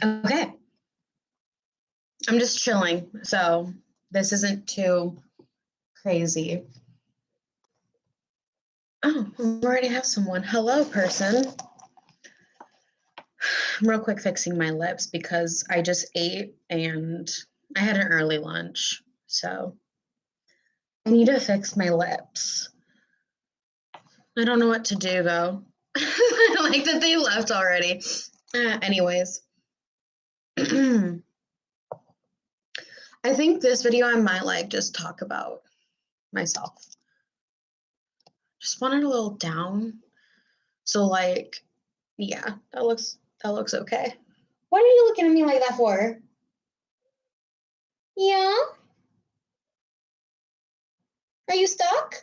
Okay. I'm just chilling, so this isn't too crazy. Oh, I already have someone. Hello, person. I'm real quick fixing my lips because I just ate and I had an early lunch, so I need to fix my lips. I don't know what to do though. I like that they left already. Anyways. I think this video I might like just talk about myself. Just want it a little down. So like, yeah, that looks okay. What are you looking at me like that for? Yeah? Are you stuck?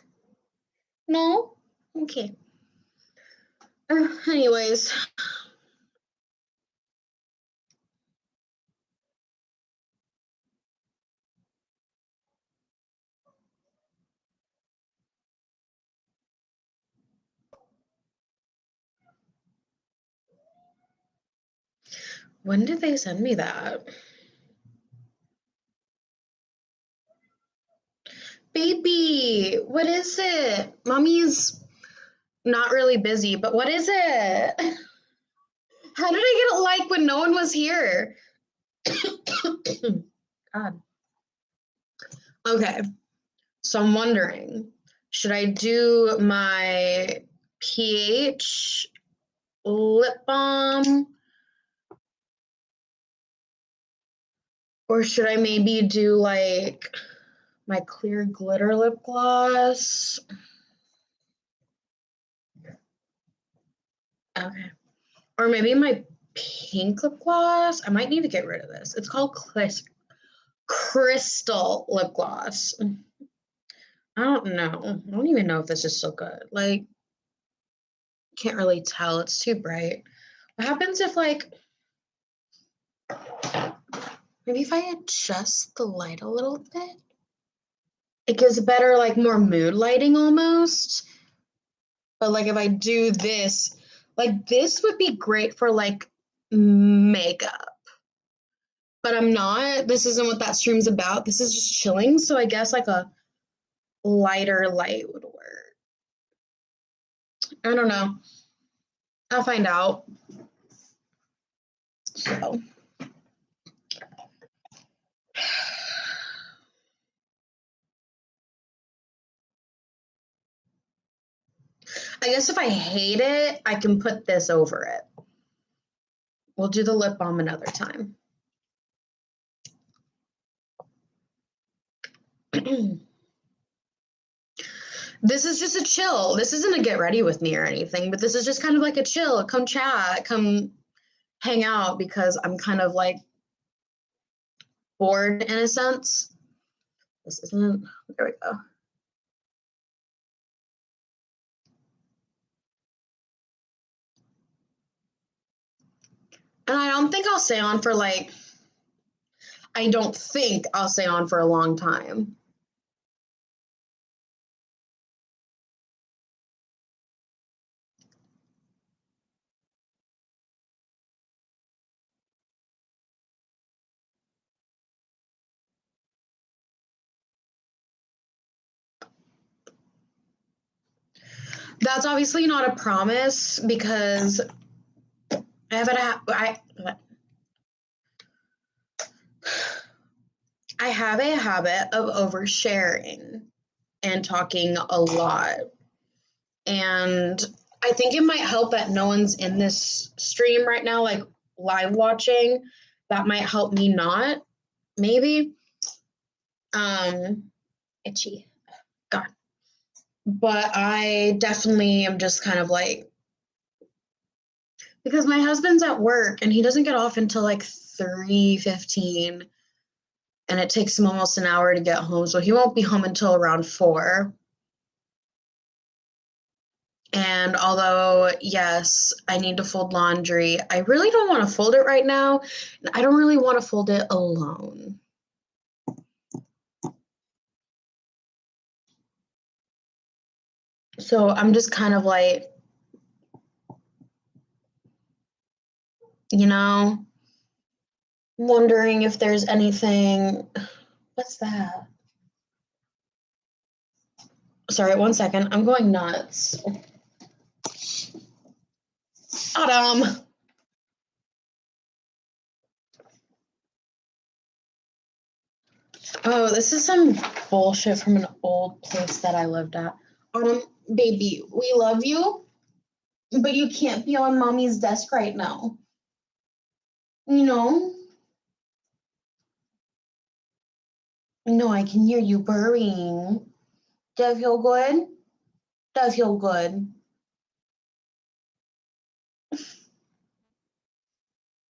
No? Okay. Anyways. When did they send me that? Baby, what is it? Mommy's not really busy, but what is it? How did I get a like when no one was here? God. Okay, so I'm wondering, should I do my pH lip balm? Or should I maybe do like my clear glitter lip gloss? Okay. Or maybe my pink lip gloss. I might need to get rid of this. It's called Crystal lip gloss. I don't know. I don't even know if this is so good. Like, can't really tell. It's too bright. What happens if like maybe if I adjust the light a little bit? It gives better, like more mood lighting almost. But like if I do this, like this would be great for like makeup. But I'm not. This isn't what that stream's about. This is just chilling. So I guess like a lighter light would work. I don't know. I'll find out. So I guess if I hate it, I can put this over it. We'll do the lip balm another time. This is just a chill. This isn't a get ready with me or anything, but this is just kind of like a chill. Come chat, come hang out because I'm kind of like bored in a sense. This isn't, there we go. And I don't think I'll stay on for like, I don't think I'll stay on for a long time. That's obviously not a promise because I have a habit of oversharing and talking a lot. And I think it might help that no one's in this stream right now, like live watching. That might help me not, maybe. Itchy. God. But I definitely am just kind of like, because my husband's at work and he doesn't get off until like 3:15 and it takes him almost an hour to get home, so he won't be home until around 4. And although yes, I need to fold laundry, I really don't want to fold it right now, and I don't really want to fold it alone. So I'm just kind of like, you know, wondering if there's anything. What's that? Sorry, 1 second. I'm going nuts. Autumn. Oh, this is some bullshit from an old place that I lived at. Baby, we love you, but you can't be on mommy's desk right now. You know? No, I can hear you purring. Does that feel good? Does feel good.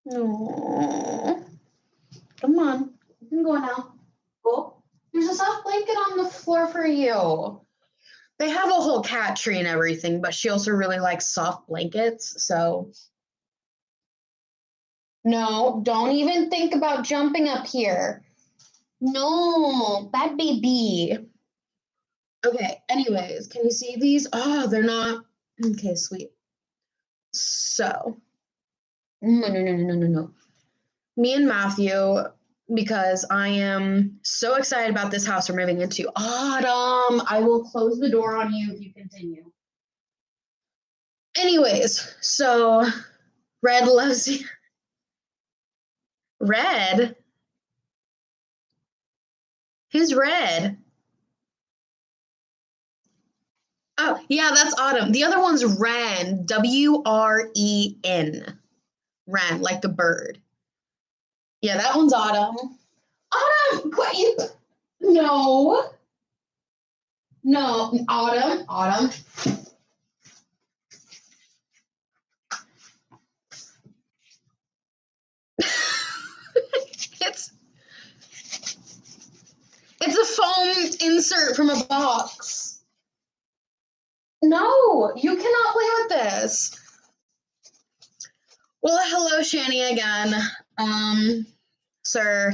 No. Come on. You can go now. Go. There's a soft blanket on the floor for you. They have a whole cat tree and everything, but she also really likes soft blankets, so. No, don't even think about jumping up here. No, bad baby. Okay, anyways, can you see these? Oh, they're not. Okay, sweet. So, no. Me and Matthew, because I am so excited about this house we're moving into. Autumn, I will close the door on you if you continue. Anyways, so Red loves you. Red? Who's Red? Oh, yeah, that's Autumn. The other one's Wren, Wren. Wren, like a bird. Yeah, that one's Autumn. Autumn, quit you. No. No, Autumn. it's it's a foam insert from a box. No, you cannot play with this. Well, hello, Shani again. Sir.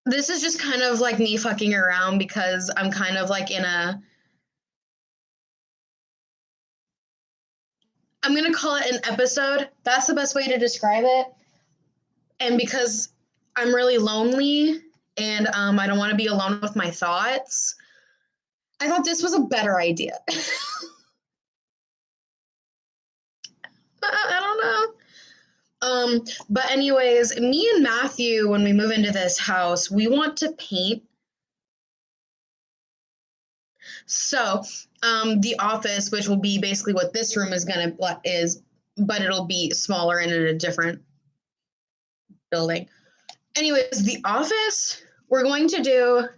This is just kind of like me fucking around because I'm kind of like I'm gonna call it an episode. That's the best way to describe it. And because I'm really lonely and I don't want to be alone with my thoughts, I thought this was a better idea. I don't know. But anyways, me and Matthew, when we move into this house, we want to paint. So, the office, which will be basically what this room is, but it'll be smaller and in a different building. Anyways, the office, we're going to do.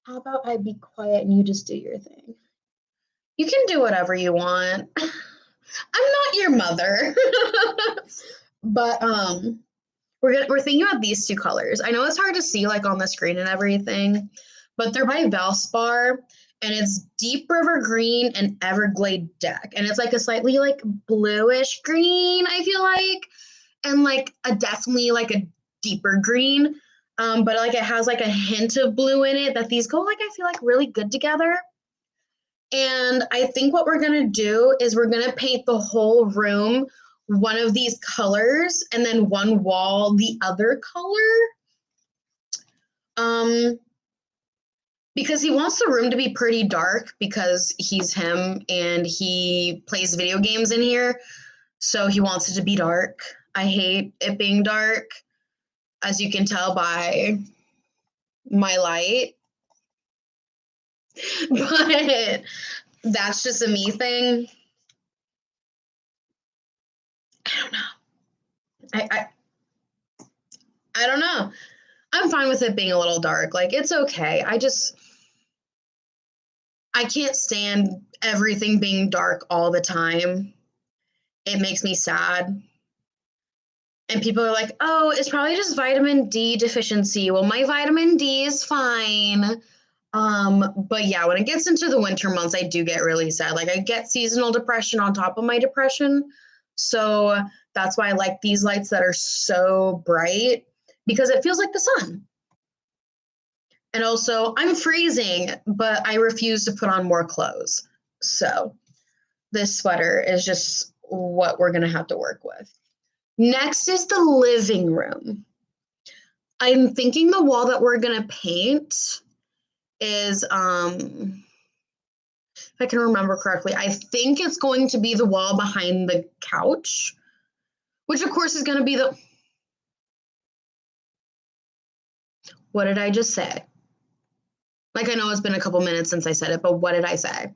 How about I be quiet and you just do your thing? You can do whatever you want. I'm not your mother. But we're thinking about these two colors. I know it's hard to see like on the screen and everything, but they're by Valspar and it's Deep River Green and Everglade Deck. And it's like a slightly like bluish green, I feel like, and like a definitely like a deeper green. But like it has like a hint of blue in it that these go like I feel like really good together. And I think what we're going to do is we're going to paint the whole room one of these colors and then one wall the other color. Because he wants the room to be pretty dark because he's him and he plays video games in here. So he wants it to be dark. I hate it being dark, as you can tell by my light. But that's just a me thing. I don't know. I don't know. I'm fine with it being a little dark. Like, it's okay. I can't stand everything being dark all the time. It makes me sad. And people are like, oh, it's probably just vitamin D deficiency. Well, my vitamin D is fine. But yeah, when it gets into the winter months, I do get really sad. Like I get seasonal depression on top of my depression. So that's why I like these lights that are so bright because it feels like the sun. And also, I'm freezing, but I refuse to put on more clothes. So this sweater is just what we're going to have to work with. Next is the living room. I'm thinking the wall that we're gonna paint is, if I can remember correctly, I think it's going to be the wall behind the couch, which of course is gonna be the, what did I just say? Like, I know it's been a couple minutes since I said it, but what did I say?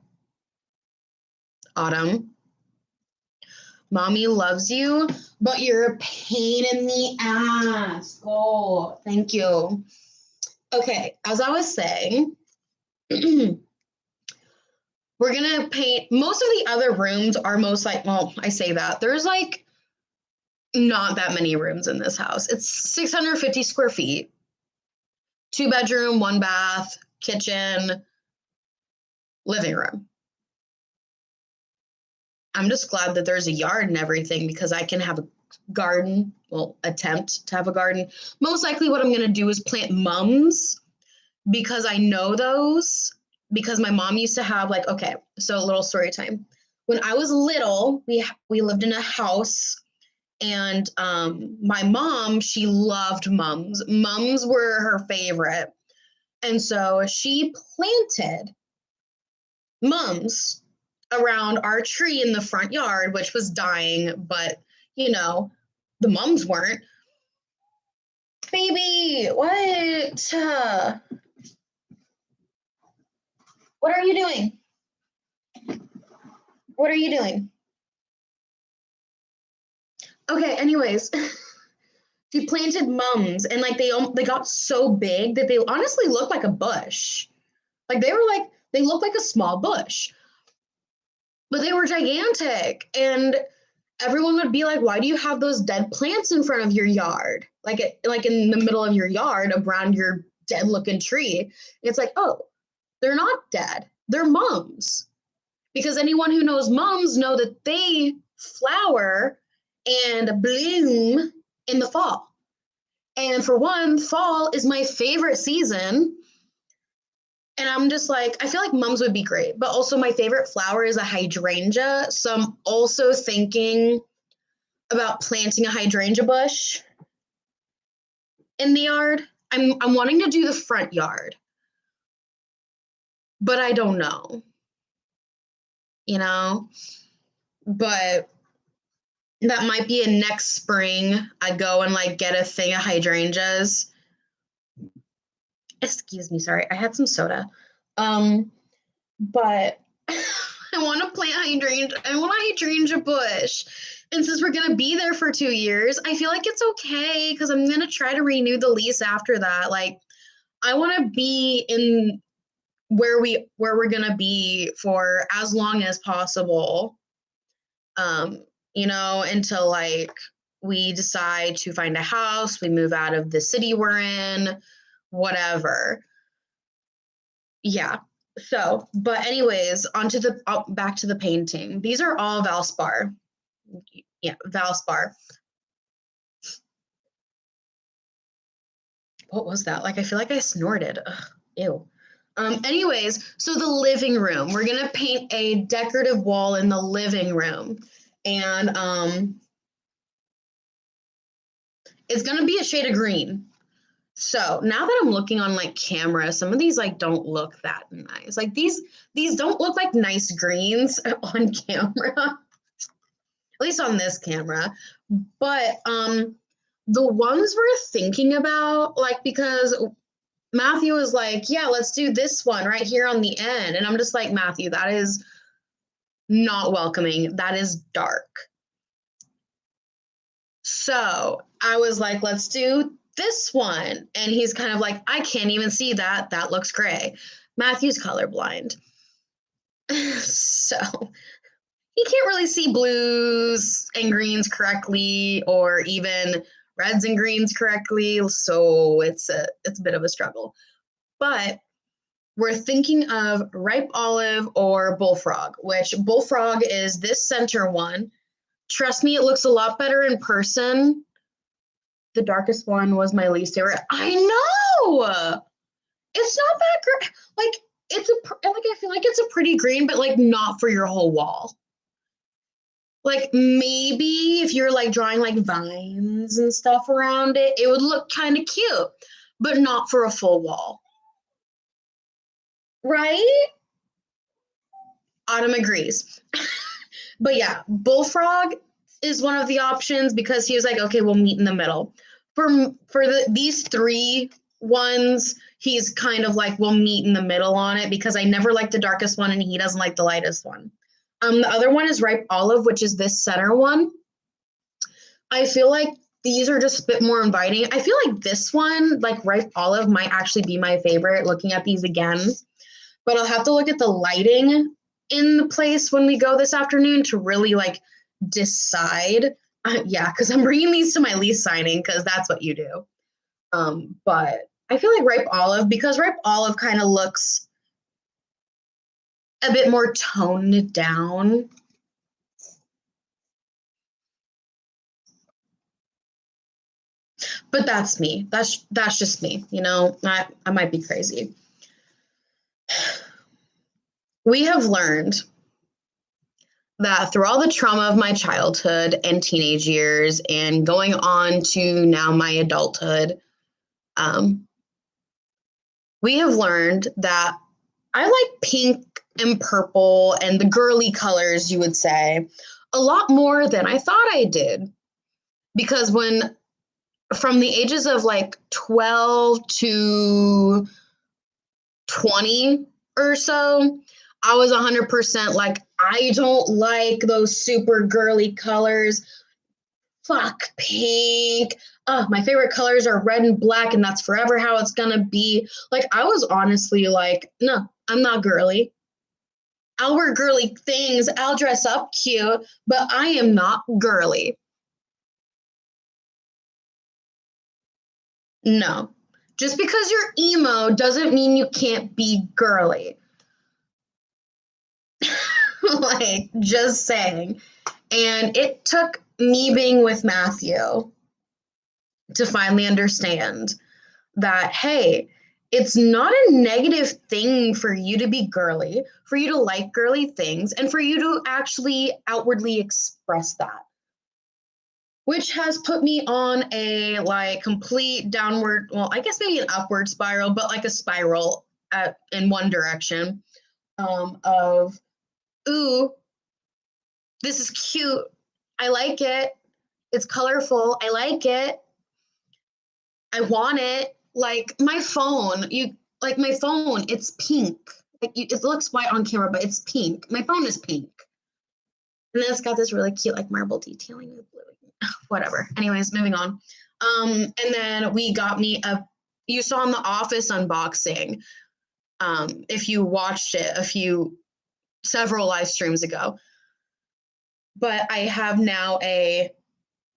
Autumn, mommy loves you, but you're a pain in the ass. Oh, thank you. Okay, as I was saying, we're gonna paint, most of the other rooms are most like, well, I say that. There's like not that many rooms in this house. It's 650 square feet, 2 bedroom, 1 bath, kitchen, living room. I'm just glad that there's a yard and everything because I can have a garden, well, attempt to have a garden. Most likely what I'm going to do is plant mums because I know those because my mom used to have like, okay, so a little story time. When I was little, we lived in a house and my mom, she loved mums. Mums were her favorite. And so she planted mums around our tree in the front yard, which was dying, but you know, the mums weren't. Baby, what? What are you doing? What are you doing? Okay, anyways, she planted mums and like they got so big that they honestly looked like a bush. Like they looked like a small bush, but they were gigantic. And everyone would be like, "Why do you have those dead plants in front of your yard? Like in the middle of your yard, around your dead-looking tree?" It's like, "Oh, they're not dead. They're mums." Because anyone who knows mums know that they flower and bloom in the fall. And for one, fall is my favorite season. And I'm just like, I feel like mums would be great. But also, my favorite flower is a hydrangea. So I'm also thinking about planting a hydrangea bush in the yard. I'm wanting to do the front yard, but I don't know, you know. But that might be a next spring. I go and like get a thing of hydrangeas. Excuse me, sorry, I had some soda. But I want to plant hydrangea. I want a hydrangea bush. And since we're gonna be there for 2 years, I feel like it's okay because I'm gonna try to renew the lease after that. Like, I want to be in where we're gonna be for as long as possible. Until like we decide to find a house, we move out of the city we're in, whatever. Yeah. So, but anyways, back to the painting. These are all Valspar. Yeah, Valspar. What was that? Like, I feel like I snorted. Ugh, ew. Anyways, so the living room. We're gonna paint a decorative wall in the living room. And it's gonna be a shade of green. So now that I'm looking on like camera, some of these like don't look that nice. Like these don't look like nice greens on camera, at least on this camera. But the ones we're thinking about, like because Matthew was like, yeah, let's do this one right here on the end. And I'm just like, Matthew, that is not welcoming. That is dark. So I was like, let's do this one. And he's kind of like, I can't even see that. That looks gray. Matthew's colorblind. So he can't really see blues and greens correctly or even reds and greens correctly. So it's a bit of a struggle. But we're thinking of ripe olive or bullfrog, which bullfrog is this center one. Trust me, it looks a lot better in person. The darkest one was my least favorite. I know. It's not that great. Like I feel like it's a pretty green, but like not for your whole wall. Like maybe if you're like drawing like vines and stuff around it, it would look kind of cute, but not for a full wall. Right? Autumn agrees. But yeah, bullfrog is one of the options because he was like, okay, we'll meet in the middle. These three ones, he's kind of like, we'll meet in the middle on it because I never like the darkest one and he doesn't like the lightest one. The other one is ripe olive, which is this center one. I feel like these are just a bit more inviting. I feel like this one, like ripe olive, might actually be my favorite looking at these again. But I'll have to look at the lighting in the place when we go this afternoon to really like decide. Yeah, because I'm bringing these to my lease signing because that's what you do. But I feel like ripe olive, because ripe olive kind of looks a bit more toned down. But that's me. That's just me. You know, I might be crazy. We have learned that through all the trauma of my childhood and teenage years and going on to now my adulthood, um, we have learned that I like pink and purple and the girly colors, you would say, a lot more than I thought I did. Because when from the ages of like 12 to 20 or so, I was 100% like, I don't like those super girly colors. Fuck pink. My favorite colors are red and black, and that's forever how it's gonna be. Like, I was honestly like, no, I'm not girly. I'll wear girly things, I'll dress up cute, but I am not girly. No. Just because you're emo doesn't mean you can't be girly. Like, just saying. And it took me being with Matthew to finally understand that, hey, it's not a negative thing for you to be girly, for you to like girly things, and for you to actually outwardly express that. Which has put me on a like complete downward, well, I guess maybe an upward spiral, but like a spiral in one direction of, ooh, this is cute. I like it. It's colorful. I like it. I want it. Like my phone, my phone, it's pink. It looks white on camera, but it's pink. My phone is pink. And then it's got this really cute like marble detailing with blue. Whatever. Anyways, moving on. And then we got me you saw in the Office unboxing, if you watched it several live streams ago. But I have now a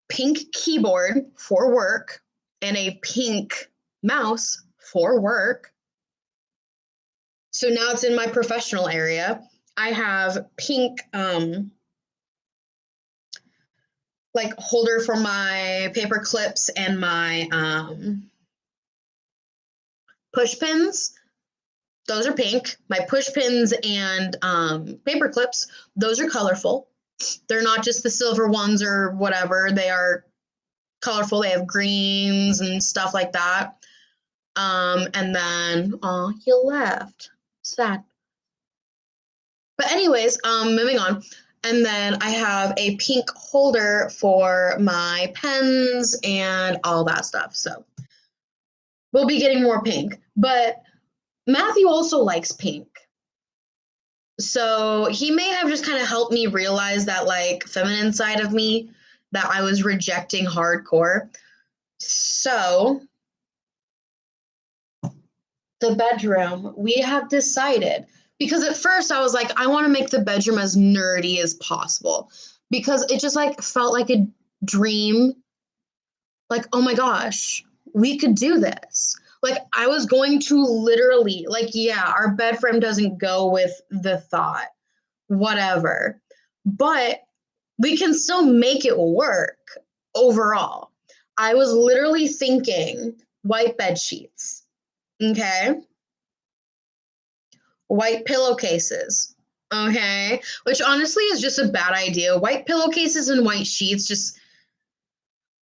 pink keyboard for work and a pink mouse for work. So now it's in my professional area. I have pink like holder for my paper clips and my push pins. Those are pink. My push pins and paper clips, those are colorful. They're not just the silver ones or whatever. They are colorful. They have greens and stuff like that. And then, oh, he left. Sad. But anyways, moving on. And then I have a pink holder for my pens and all that stuff. So we'll be getting more pink. But Matthew also likes pink. So he may have just kind of helped me realize that like feminine side of me that I was rejecting hardcore. So the bedroom, we have decided, because at first I was like, I want to make the bedroom as nerdy as possible because it just like felt like a dream. Like, oh my gosh, we could do this. Like I was going to literally, like, yeah, our bed frame doesn't go with the thought, whatever, but we can still make it work overall. I was literally thinking white bed sheets, okay? White pillowcases, Okay, which honestly is just a bad idea. White pillowcases and white sheets just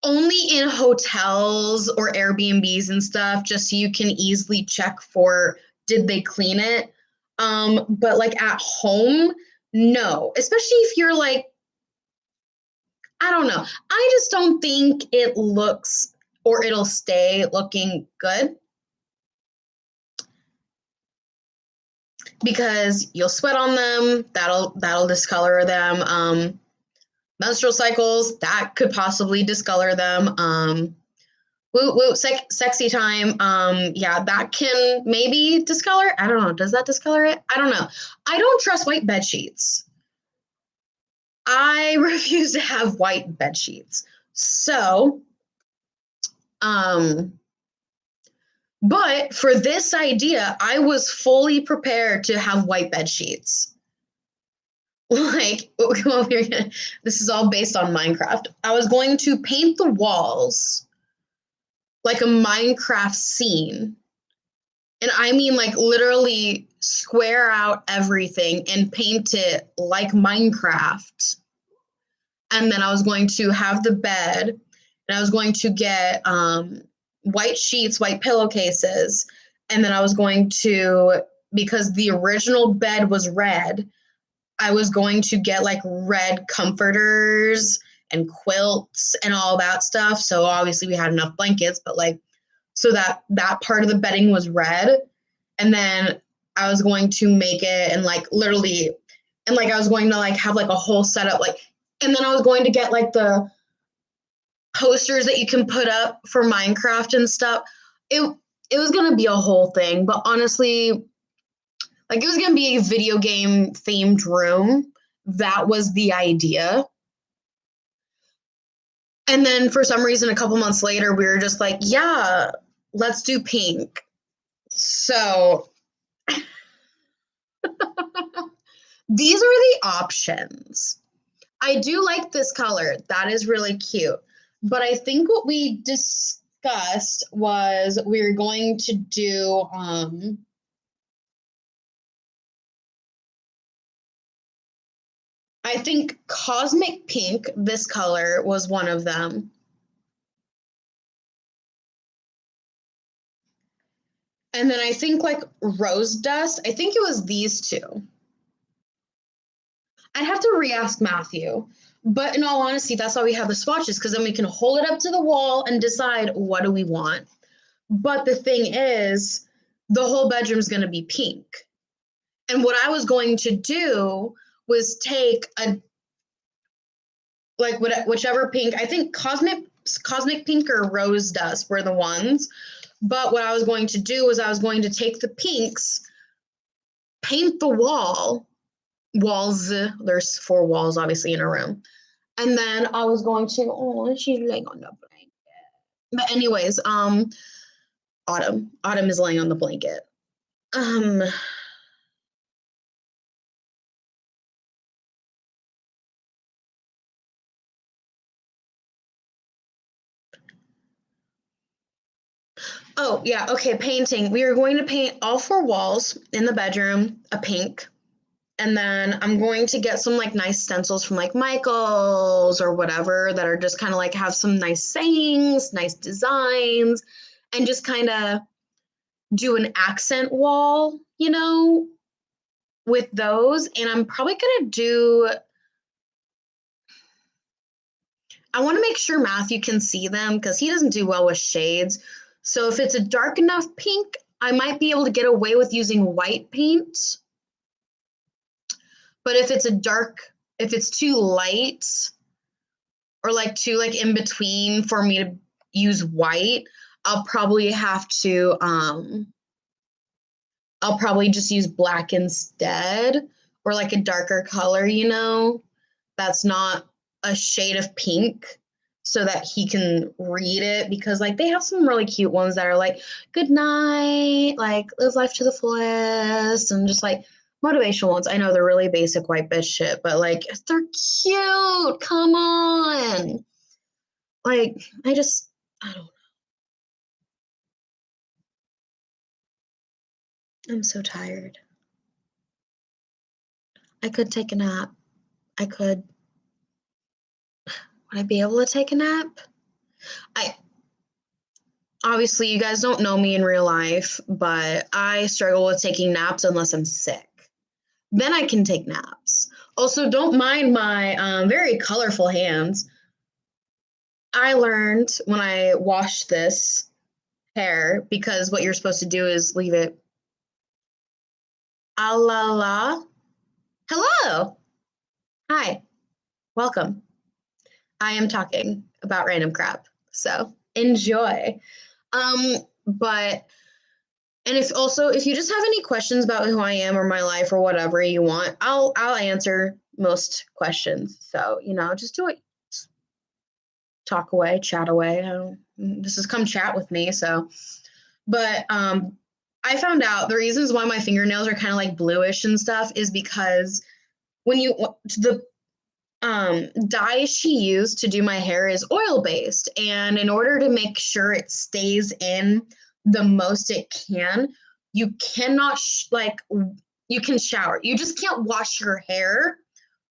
only in hotels or Airbnbs and stuff, just so you can easily check for did they clean it. But like at home, no. Especially if you're like, I don't know. I just don't think it looks or it'll stay looking good because you'll sweat on them. That'll discolor them. Menstrual cycles that could possibly discolor them. Woo woo, sexy time. Yeah, that can maybe discolor. I don't know. Does that discolor it? I don't know. I don't trust white bed sheets. I refuse to have white bed sheets. So, um, but for this idea, I was fully prepared to have white bed sheets. Like, well, this is all based on Minecraft. I was going to paint the walls like a Minecraft scene. And I mean, like, literally square out everything and paint it like Minecraft. And then I was going to have the bed, and I was going to get white sheets, white pillowcases. And then I was going to, because the original bed was red, I was going to get like red comforters and quilts and all that stuff. So obviously we had enough blankets, but like, so that part of the bedding was red. And then I was going to make it and like literally, and like I was going to like have like a whole setup, like, and then I was going to get like the posters that you can put up for Minecraft and stuff. It was gonna be a whole thing, but honestly, like it was gonna be a video game themed room. That was the idea. And then for some reason, a couple months later, we were just like, yeah, let's do pink. So these are the options. I do like this color. That is really cute. But I think what we discussed was we were going to do I think cosmic pink, this color was one of them. And then I think like rose dust, I think it was these two. I'd have to re-ask Matthew. But in all honesty, that's why we have the swatches, because then we can hold it up to the wall and decide what do we want. But the thing is, the whole bedroom's going to be pink. And what I was going to do was take a like whichever pink. I think cosmic pink or rose dust were the ones. But what I was going to do was I was going to take the pinks, paint the walls. There's four walls obviously in a room. And then I was going to, oh, she's laying on the blanket. But anyways, Autumn is laying on the blanket. Um, oh yeah, okay, painting. We are going to paint all four walls in the bedroom a pink. And then I'm going to get some like nice stencils from like Michael's or whatever that are just kind of like have some nice sayings, nice designs, and just kind of do an accent wall, with those. And I'm probably gonna do, I want to make sure Matthew can see them because he doesn't do well with shades. So if it's a dark enough pink, I might be able to get away with using white paint. But if it's too light or like too like in between for me to use white, I'll probably have to I'll probably just use black instead or like a darker color, that's not a shade of pink so that he can read it because like they have some really cute ones that are like good night, like live life to the fullest and just like motivational ones. I know they're really basic white bitch shit, but like they're cute. Come on. Like I don't I'm so tired. I could take a nap. I could. Would I be able to take a nap? I obviously you guys don't know me in real life, but I struggle with taking naps unless I'm sick. Then I can take naps. Also, don't mind my very colorful hands. I learned when I washed this hair because what you're supposed to do is leave it a la la. Hello. Hi. Welcome. I am talking about random crap. So enjoy. Um, but and if you just have any questions about who I am or my life or whatever you want, I'll answer most questions. So, just do it. Talk away, chat away. This is come chat with me. So, but I found out the reasons why my fingernails are kind of like bluish and stuff is because when the dye she used to do my hair is oil based, and in order to make sure it stays in the most it can, you cannot you can shower. You just can't wash your hair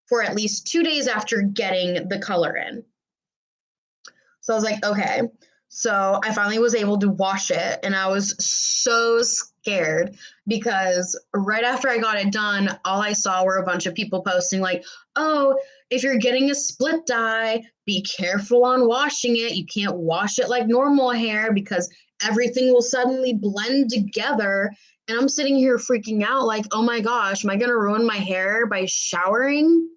for at least 2 days after getting the color in. So I was like, okay. So I finally was able to wash it, and I was so scared because right after I got it done, all I saw were a bunch of people posting like, oh, if you're getting a split dye, be careful on washing it. You can't wash it like normal hair because everything will suddenly blend together. And I'm sitting here freaking out like, oh my gosh, am I going to ruin my hair by showering?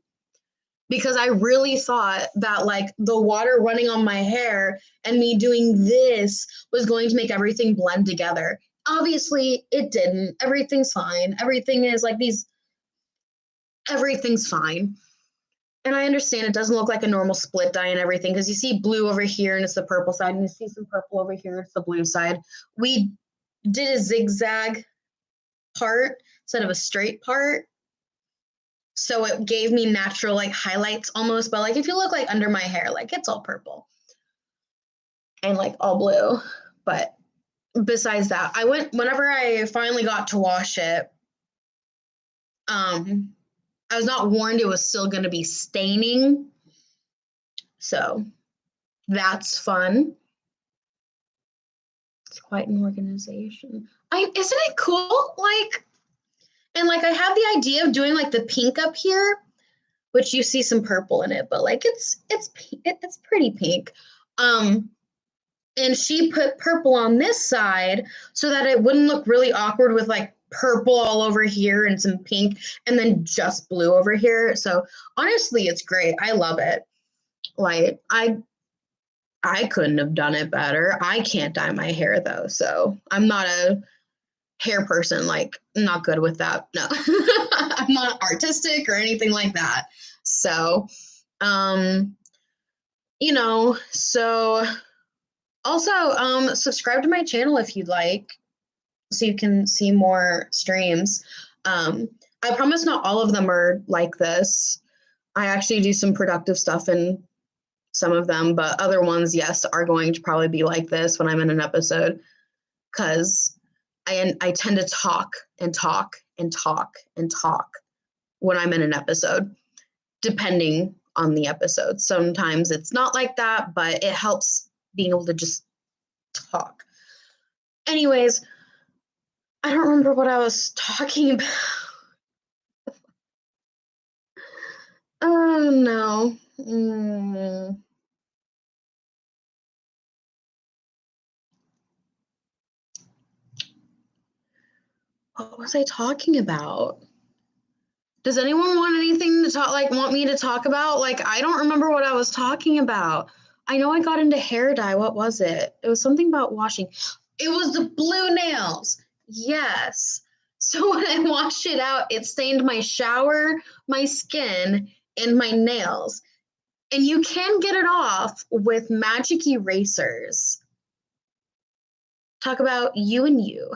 Because I really thought that like the water running on my hair and me doing this was going to make everything blend together. Obviously, it didn't. Everything's fine. Everything's fine. And I understand it doesn't look like a normal split dye and everything because you see blue over here and it's the purple side, and you see some purple over here, it's the blue side. We did a zigzag part instead of a straight part. So it gave me natural like highlights almost, but like if you look like under my hair, like it's all purple and like all blue. But besides that, whenever I finally got to wash it, I was not warned it was still going to be staining. So that's fun. It's quite an organization. Isn't it cool? I have the idea of doing like the pink up here, which you see some purple in it, but like it's pretty pink. And she put purple on this side so that it wouldn't look really awkward with like purple all over here and some pink and then just blue over here. So honestly, it's great. I love it. Like I couldn't have done it better. I can't dye my hair though, so I'm not a hair person, like not good with that. No. I'm not artistic or anything like that. So, so also subscribe to my channel if you'd like so you can see more streams. I promise not all of them are like this. I actually do some productive stuff in some of them, but other ones, yes, are going to probably be like this when I'm in an episode because I tend to talk and talk and talk and talk when I'm in an episode, depending on the episode. Sometimes it's not like that, but it helps being able to just talk. Anyways, I don't remember what I was talking about. Oh, no. What was I talking about? Does anyone want anything to want me to talk about? Like, I don't remember what I was talking about. I know I got into hair dye. What was it? It was something about washing. It was the blue nails. Yes. So when I washed it out, it stained my shower, my skin, and my nails. And you can get it off with magic erasers. Talk about you and you.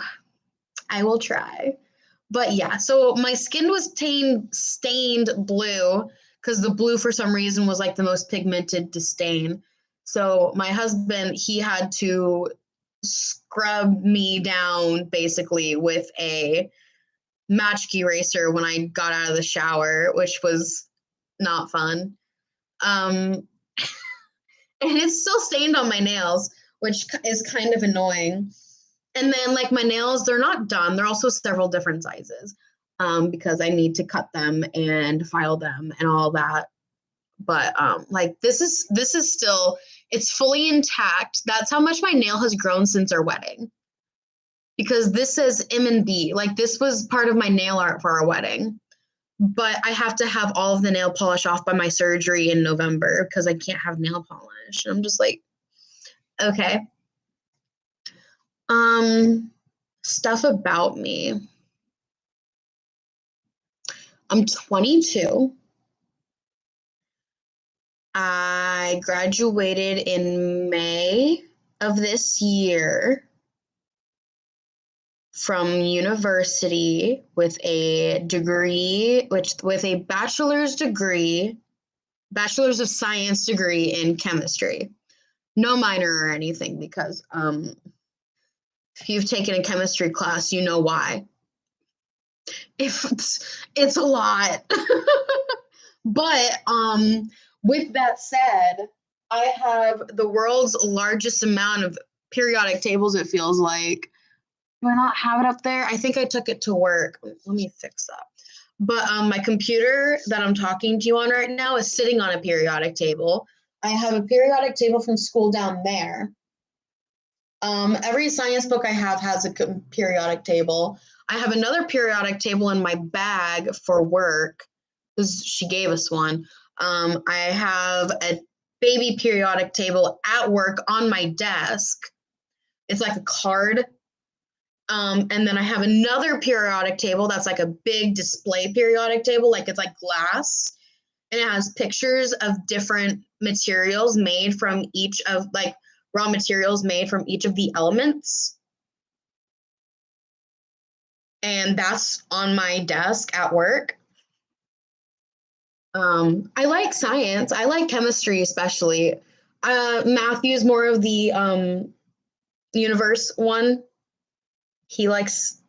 I will try. But yeah, so my skin was stained blue because the blue for some reason was like the most pigmented to stain. So my husband, he had to scrub me down basically with a magic eraser when I got out of the shower, which was not fun. Um, and it's still stained on my nails, which is kind of annoying. And then like my nails, they're not done. They're also several different sizes because I need to cut them and file them and all that. But like this is still, it's fully intact. That's how much my nail has grown since our wedding. Because this says M and B. Like this was part of my nail art for our wedding. But I have to have all of the nail polish off by my surgery in November because I can't have nail polish. And I'm just like, okay. Stuff about me. I'm 22. I graduated in May of this year from university with a degree, with a bachelor's of science degree in chemistry. No minor or anything because if you've taken a chemistry class, you know why. It's a lot. But with that said, I have the world's largest amount of periodic tables, it feels like. Do I not have it up there? I think I took it to work. Let me fix that. But my computer that I'm talking to you on right now is sitting on a periodic table. I have a periodic table from school down there. Every science book I have has a periodic table. I have another periodic table in my bag for work because she gave us one. I have a baby periodic table at work on my desk. It's like a card. And then I have another periodic table that's like a big display periodic table, like it's like glass. And it has pictures of different materials made from each of like raw materials made from each of the elements. And that's on my desk at work. I like science. I like chemistry, especially. Matthew's more of the universe one. He likes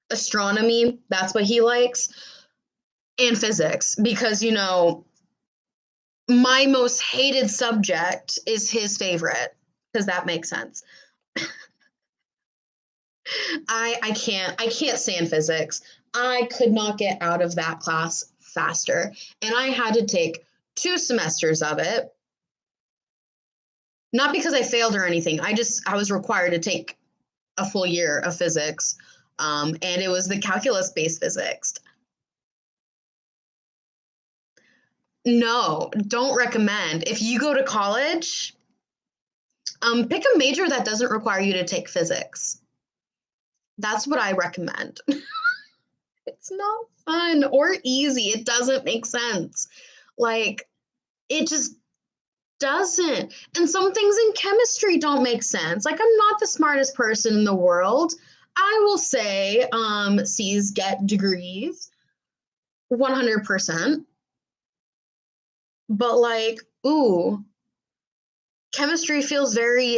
astronomy. That's what he likes. And physics, because, my most hated subject is his favorite, because that makes sense. I can't stand physics. I could not get out of that class faster. And I had to take 2 semesters of it. Not because I failed or anything. I was required to take a full year of physics. And it was the calculus-based physics. No, don't recommend. If you go to college, pick a major that doesn't require you to take physics. That's what I recommend. It's not fun or easy. It doesn't make sense. Like, it just doesn't. And some things in chemistry don't make sense. Like, I'm not the smartest person in the world. I will say C's get degrees 100%. But like, ooh, chemistry feels very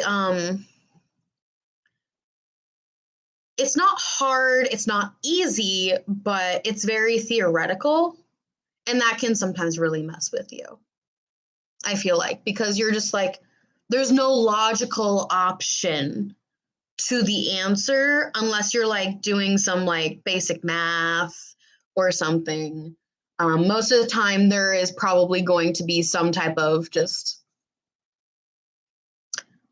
it's not hard, it's not easy, but it's very theoretical. And that can sometimes really mess with you. I feel like, because you're just like, there's no logical option to the answer unless you're like doing some like basic math or something. Most of the time, there is probably going to be some type of just,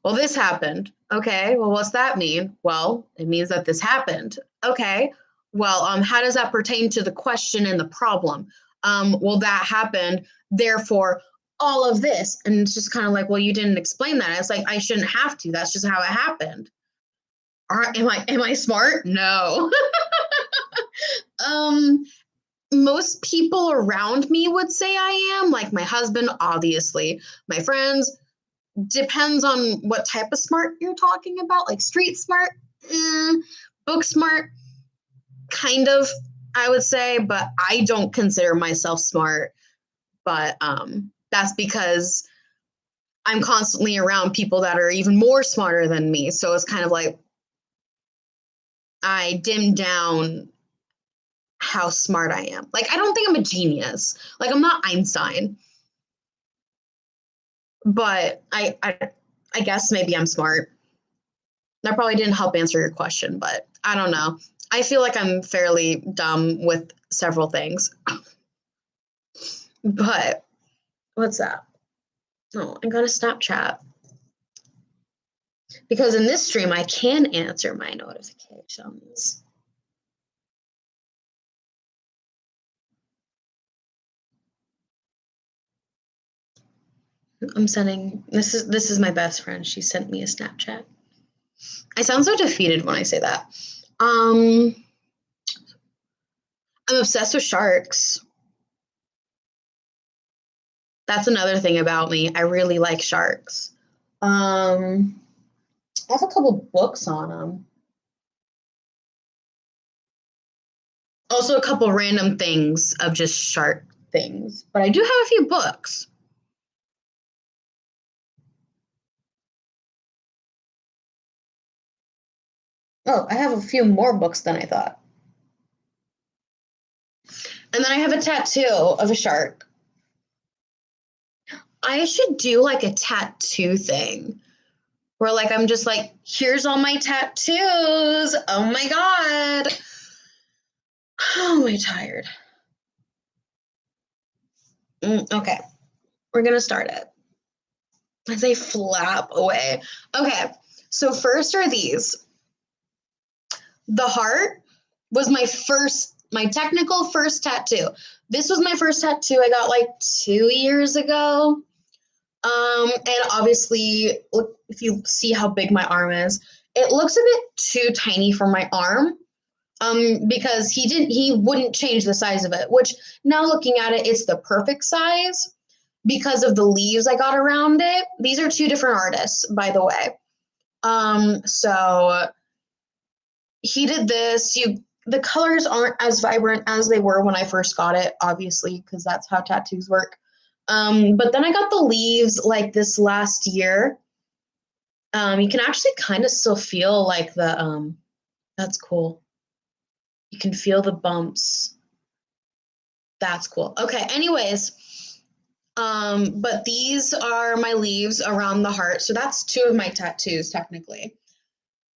well, this happened. Okay, well, what's that mean? Well, it means that this happened. Okay, well, how does that pertain to the question and the problem? Well, that happened, therefore, all of this. And it's just kind of like, well, you didn't explain that. It's like, I shouldn't have to. That's just how it happened. Am I smart? No. um, Most people around me would say I am, like my husband, obviously. My friends, depends on what type of smart you're talking about, like street smart, book smart, kind of, I would say, but I don't consider myself smart. But that's because I'm constantly around people that are even more smarter than me. So it's kind of like, I dim down how smart I am. Like, I don't think I'm a genius. Like, I'm not Einstein, but I guess maybe I'm smart. That probably didn't help answer your question, but I don't know. I feel like I'm fairly dumb with several things. But what's that? Oh, I got a Snapchat. Because in this stream, I can answer my notifications. I'm sending this is my best friend. She sent me a Snapchat. I sound so defeated when I say that. I'm obsessed with sharks. That's another thing about me. I really like sharks. I have a couple books on them. Also, a couple random things of just shark things, but I do have a few books. Oh, I have a few more books than I thought. And then I have a tattoo of a shark. I should do like a tattoo thing where like I'm just like, here's all my tattoos. Oh my God. Oh, am I tired? Okay, we're gonna start it. As I flap away. Okay, so first are these. The heart was my technical first tattoo. This was my first tattoo I got like 2 years ago. And obviously, look, if you see how big my arm is, it looks a bit too tiny for my arm. Because he wouldn't change the size of it, which now looking at it, it's the perfect size because of the leaves I got around it. These are two different artists, by the way. So he did this. The colors aren't as vibrant as they were when I first got it, obviously, because that's how tattoos work. But then I got the leaves like this last year. You can actually kind of still feel like that's cool. You can feel the bumps. That's cool. Okay, anyways, but these are my leaves around the heart. So that's two of my tattoos, technically.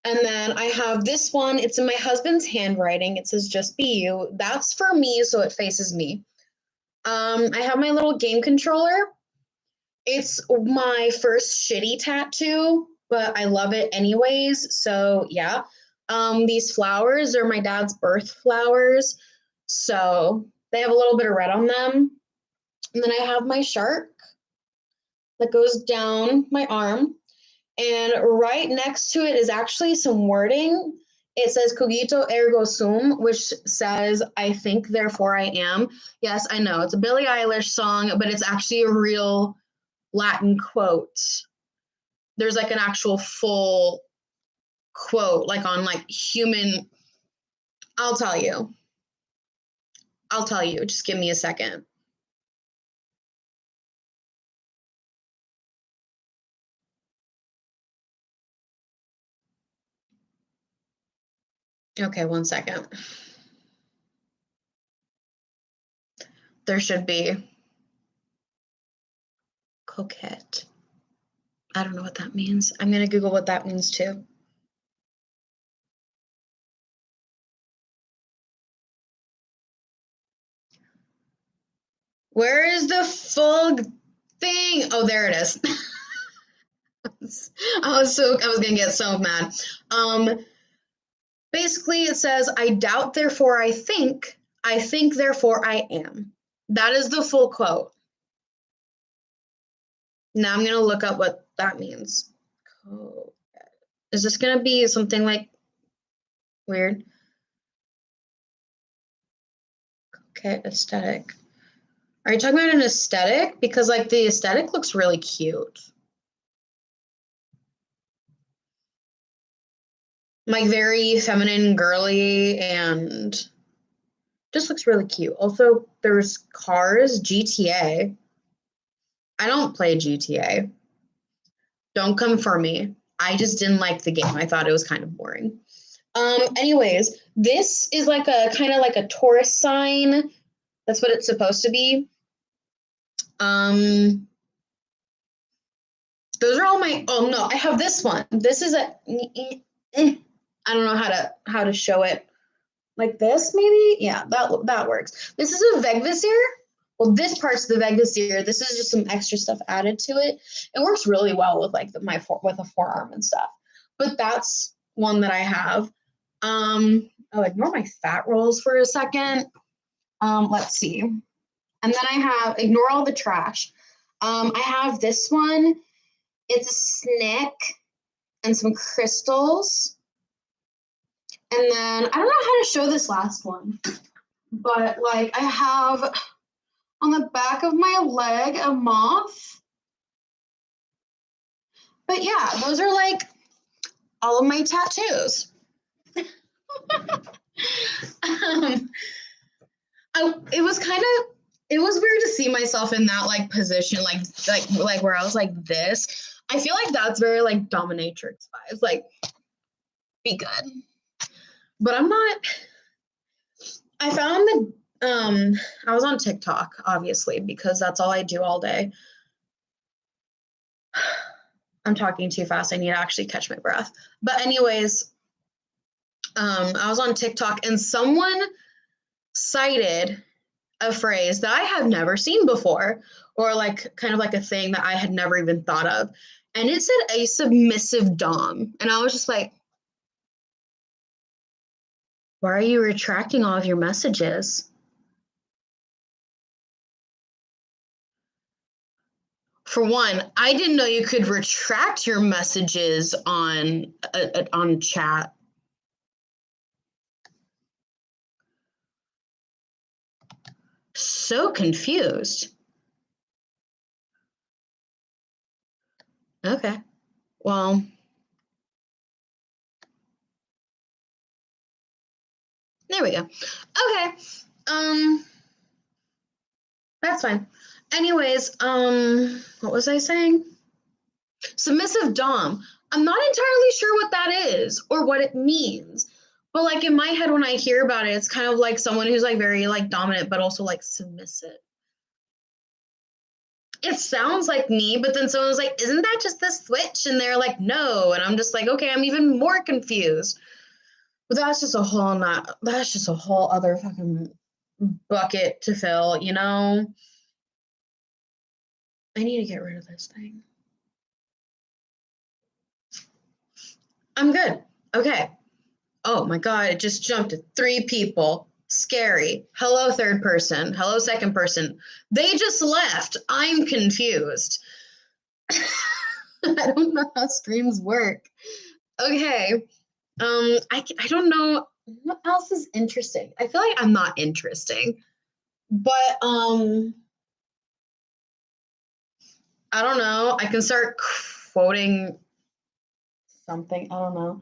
And then I have this one. It's in my husband's handwriting. It says, just be you. That's for me, so it faces me. I have my little game controller. It's my first shitty tattoo, but I love it anyways. So yeah. These flowers are my dad's birth flowers. So they have a little bit of red on them. And then I have my shark that goes down my arm. And right next to it is actually some wording. It says cogito ergo sum, which says I think therefore I am. Yes, I know it's a Billie Eilish song, but it's actually a real Latin quote. There's like an actual full quote, like on like human. I'll tell you. I'll tell you. Just give me a second. Okay, one second. There should be coquette. I don't know what that means. I'm going to Google what that means too. Where is the full thing? Oh, there it is. I was going to get so mad. Basically it says I doubt therefore I think therefore I am. That is the full quote. Now I'm going to look up what that means. Is this going to be something like weird? Okay, aesthetic. Are you talking about an aesthetic? Because like the aesthetic looks really cute. Like very feminine, girly, and just looks really cute. Also, there's cars, GTA. I don't play GTA. Don't come for me. I just didn't like the game. I thought it was kind of boring. Anyways, this is like a kind of like a Taurus sign. That's what it's supposed to be. Those are all my, oh no, I have this one. This is a, I don't know how to show it. Like this, maybe? Yeah, that works. This is a Vegvisir. Well, this part's the Vegvisir. This is just some extra stuff added to it. It works really well with like with a forearm and stuff. But that's one that I have. Oh, ignore my fat rolls for a second. Let's see. And then I have ignore all the trash. I have this one. It's a snake and some crystals. And then I don't know how to show this last one, but like I have on the back of my leg a moth. But yeah, those are like all of my tattoos. It was weird to see myself in that like position, like where I was like this. I feel like that's very like dominatrix vibes, like be good. But I'm not. I found that I was on TikTok, obviously, because that's all I do all day. I'm talking too fast. I need to actually catch my breath. But anyways, I was on TikTok and someone cited a phrase that I have never seen before, or like kind of like a thing that I had never even thought of. And it said a submissive dom. And I was just like, why are you retracting all of your messages? For one, I didn't know you could retract your messages on chat. So confused. Okay. Well, there we go. Okay. That's fine. Anyways, what was I saying? Submissive dom. I'm not entirely sure what that is or what it means. But like in my head when I hear about it, it's kind of like someone who's like very like dominant but also like submissive. It sounds like me, but then someone's like, isn't that just the switch? And they're like, no. And I'm just like, okay, I'm even more confused. But that's just a whole other fucking bucket to fill, you know? I need to get rid of this thing. I'm good. Okay. Oh my God, it just jumped to 3 people. Scary. Hello, third person. Hello, second person. They just left. I'm confused. I don't know how streams work. Okay. I don't know what else is interesting. I feel like I'm not interesting, but I don't know. I can start quoting something. I don't know.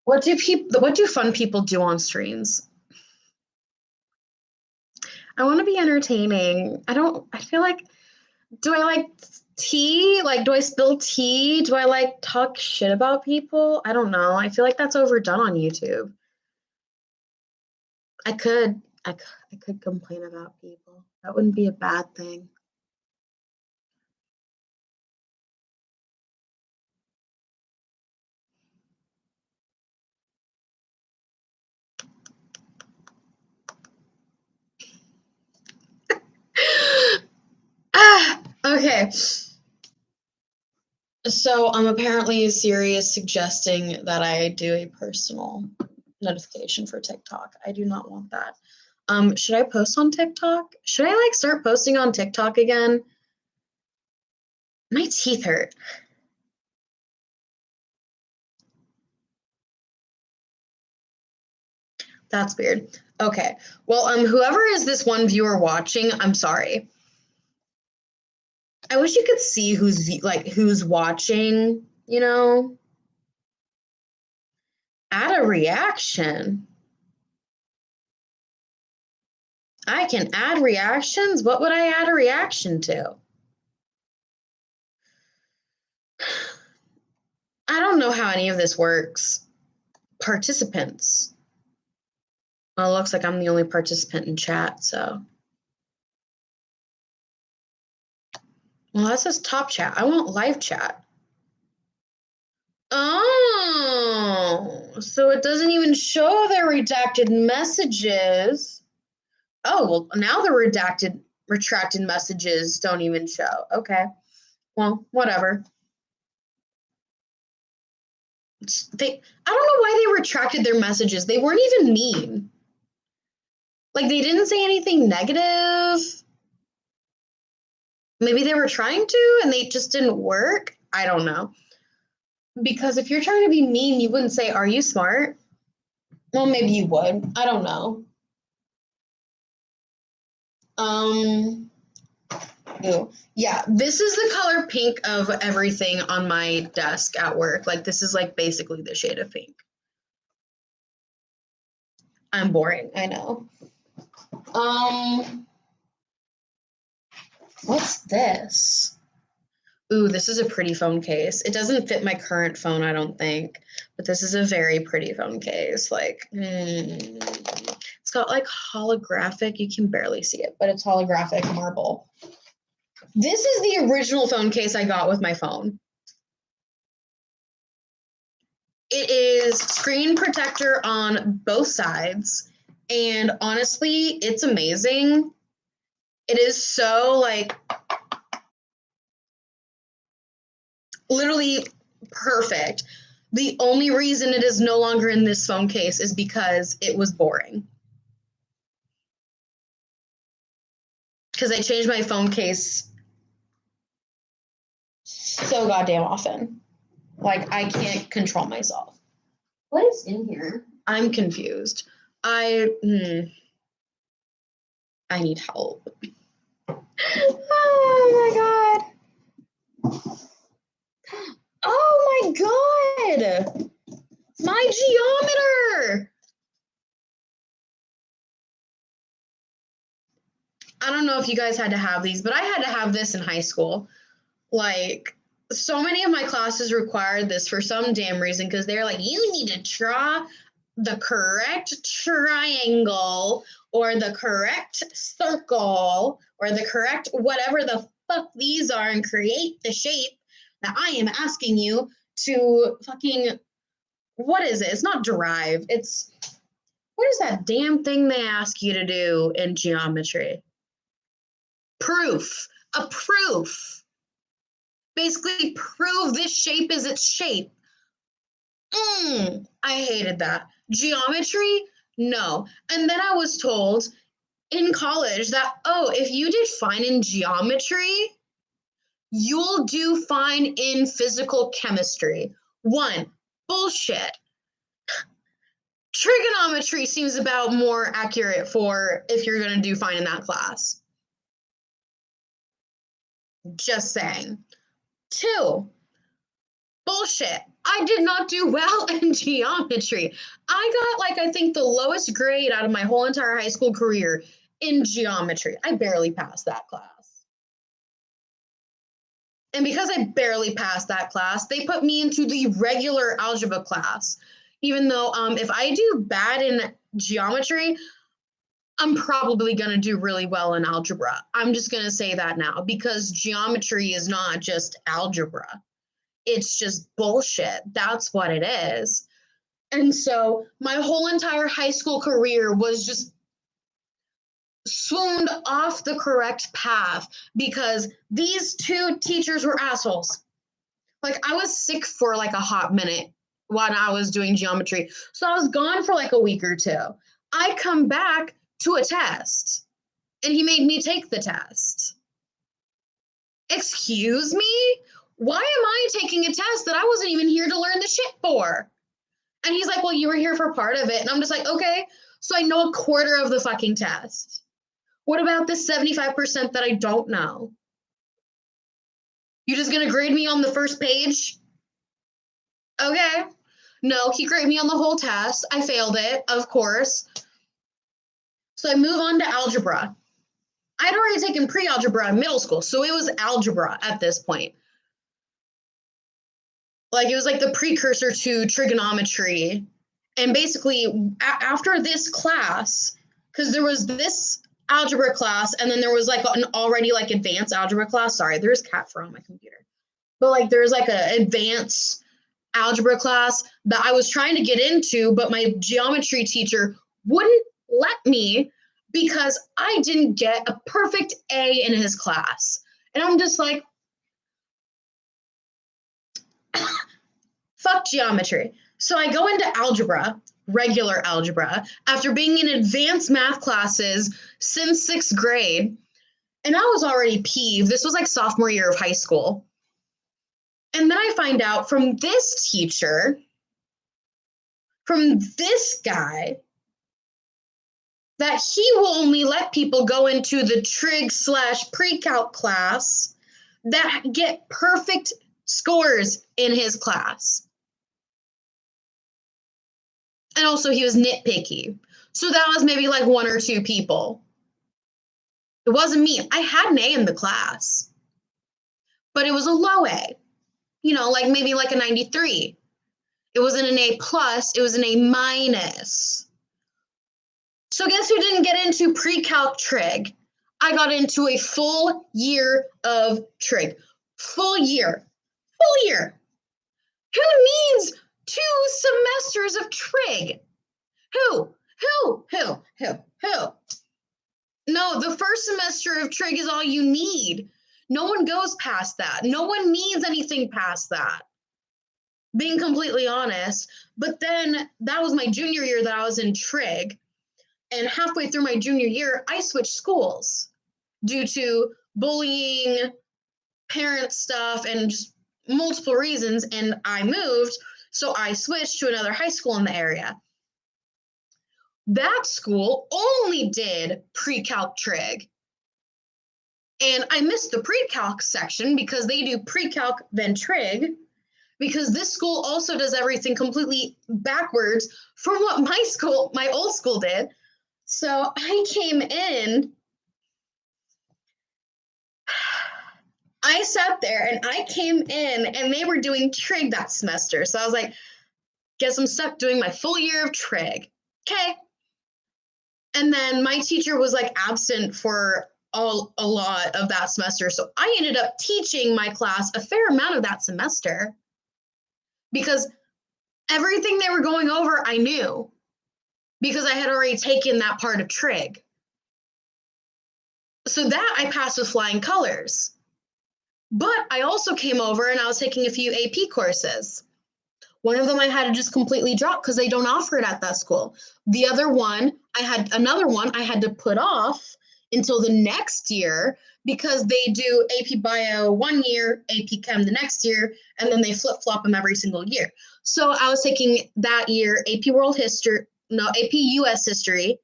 What do fun people do on streams? I want to be entertaining. I feel like, do I like tea? Like, do I spill tea? Do I like talk shit about people? I don't know. I feel like that's overdone on YouTube. I could, I could complain about people. That wouldn't be a bad thing. Okay. So apparently Siri is suggesting that I do a personal notification for TikTok. I do not want that. Should I post on TikTok? Should I like start posting on TikTok again? My teeth hurt. That's weird. Okay. Well, whoever is this one viewer watching, I'm sorry. I wish you could see who's watching, you know? Add a reaction. I can add reactions? What would I add a reaction to? I don't know how any of this works. participants. Well, it looks like I'm the only participant in chat, so. Well, that says top chat. I want live chat. Oh, so it doesn't even show their redacted messages. Oh, well, now the retracted messages don't even show. Okay. Well, whatever. I don't know why they retracted their messages. They weren't even mean. Like, they didn't say anything negative. Maybe they were trying to and they just didn't work. I don't know. Because if you're trying to be mean, you wouldn't say, "Are you smart?" Well, maybe you would. I don't know. Ew. Yeah, this is the color pink of everything on my desk at work. Like, this is like basically the shade of pink. I'm boring, I know. What's this? Ooh, this is a pretty phone case. It doesn't fit my current phone, I don't think, but this is a very pretty phone case. Like, it's got like holographic, you can barely see it, but it's holographic marble. This is the original phone case I got with my phone. It is screen protector on both sides, and honestly, it's amazing. It is so like literally perfect. The only reason it is no longer in this phone case is because it was boring. Because I change my phone case so goddamn often. Like, I can't control myself. What is in here? I'm confused. I need help. Oh my god. Oh my god. My geometer. I don't know if you guys had to have these, but I had to have this in high school. Like, so many of my classes required this for some damn reason because they're like, you need to draw the correct triangle or the correct circle or the correct whatever the fuck these are and create the shape that I am asking you to fucking, what is it? It's not derive. It's, what is that damn thing they ask you to do in geometry? Proof. A proof. Basically, prove this shape is its shape. I hated that. Geometry? No. And then I was told in college that, oh, if you did fine in geometry, you'll do fine in physical chemistry. One, bullshit. Trigonometry seems about more accurate for if you're going to do fine in that class. Just saying. Two, bullshit. I did not do well in geometry. I got, like, I think the lowest grade out of my whole entire high school career in geometry. I barely passed that class. And because I barely passed that class, they put me into the regular algebra class. Even though if I do bad in geometry, I'm probably going to do really well in algebra. I'm just going to say that now because geometry is not just algebra. It's just bullshit. That's what it is. And so my whole entire high school career was just swooned off the correct path because these two teachers were assholes. Like, I was sick for like a hot minute when I was doing geometry. So I was gone for like a week or two. I come back to a test and he made me take the test. Excuse me? Why am I taking a test that I wasn't even here to learn the shit for? And he's like, well, you were here for part of it. And I'm just like, okay, so I know a quarter of the fucking test. What about the 75% that I don't know? You just gonna grade me on the first page? Okay. No, he graded me on the whole test. I failed it, of course. So I move on to algebra. I'd already taken pre-algebra in middle school, so it was algebra at this point. Like, it was like the precursor to trigonometry And basically, after this class, because there was this algebra class, and then there was like an already like advanced algebra class. Sorry, there's cat fur on my computer. But like there's like an advanced algebra class that I was trying to get into, but my geometry teacher wouldn't let me because I didn't get a perfect A in his class. And I'm just like, fuck geometry. So I go into algebra, regular algebra, after being in advanced math classes since sixth grade. And I was already peeved. This was like sophomore year of high school. And then I find out from this teacher, from this guy, that he will only let people go into the trig / pre-calc class that get perfect scores in his class. And also he was nitpicky. So that was maybe like 1 or 2 people. It wasn't me. I had an A in the class, but it was a low A, like maybe like a 93. It wasn't an A plus, it was an A minus. So guess who didn't get into pre-calc trig? I got into a full year of trig. Full year. Full year. Who needs 2 semesters of trig? Who? No, the first semester of trig is all you need. No one goes past that. No one needs anything past that. Being completely honest. But then that was my junior year that I was in trig. And halfway through my junior year, I switched schools due to bullying, parent stuff, and just multiple reasons. And I moved, so I switched to another high school in the area. That school only did pre-calc trig. And I missed the pre-calc section because they do pre-calc then trig, because this school also does everything completely backwards from what my old school did. So I came in, I sat there and I came in and they were doing trig that semester. So I was like, guess I'm stuck doing my full year of trig. Okay. And then my teacher was like absent for a lot of that semester. So I ended up teaching my class a fair amount of that semester because everything they were going over, I knew because I had already taken that part of trig. So that I passed with flying colors. But I also came over and I was taking a few AP courses. One of them I had to just completely drop because they don't offer it at that school. The other one, another one I had to put off until the next year because they do AP Bio 1 year, AP Chem the next year, and then they flip-flop them every single year. So I was taking that year AP US History,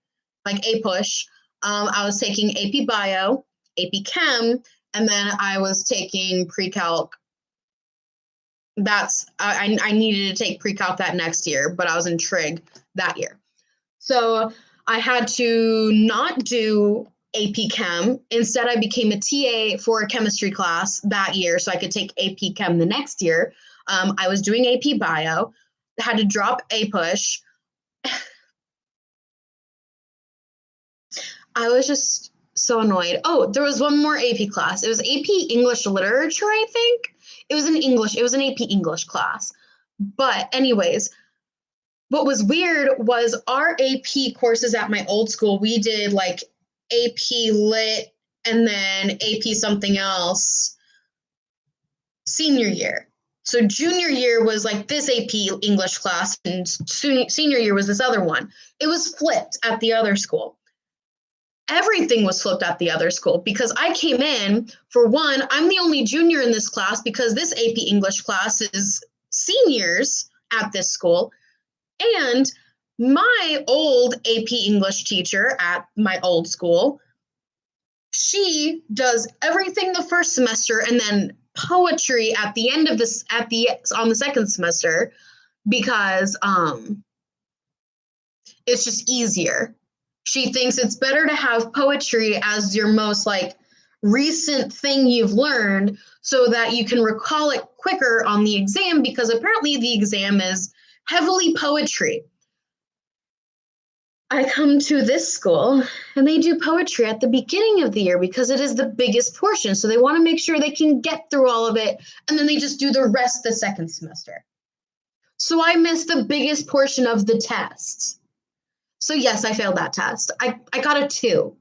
like A-Push. I was taking AP Bio, AP Chem, and then I was taking pre-calc. I needed to take pre-calc that next year, but I was in trig that year. So I had to not do AP Chem. Instead, I became a TA for a chemistry class that year so I could take AP Chem the next year. I was doing AP Bio, had to drop A-Push. I was just so annoyed. Oh, there was one more AP class. It was AP English Literature, I think. It was an AP English class. But anyways, what was weird was our AP courses at my old school, we did like AP Lit and then AP something else senior year. So junior year was like this AP English class and senior year was this other one. It was flipped at the other school. Everything was flipped at the other school because I came in, for one, I'm the only junior in this class because this AP English class is seniors at this school. And my old AP English teacher at my old school, she does everything the first semester and then poetry at the end of this, on the second semester because it's just easier. She thinks it's better to have poetry as your most like recent thing you've learned so that you can recall it quicker on the exam because apparently the exam is heavily poetry. I come to this school and they do poetry at the beginning of the year because it is the biggest portion. So they want to make sure they can get through all of it. And then they just do the rest the second semester. So I missed the biggest portion of the test. So yes, I failed that test. I got a 2.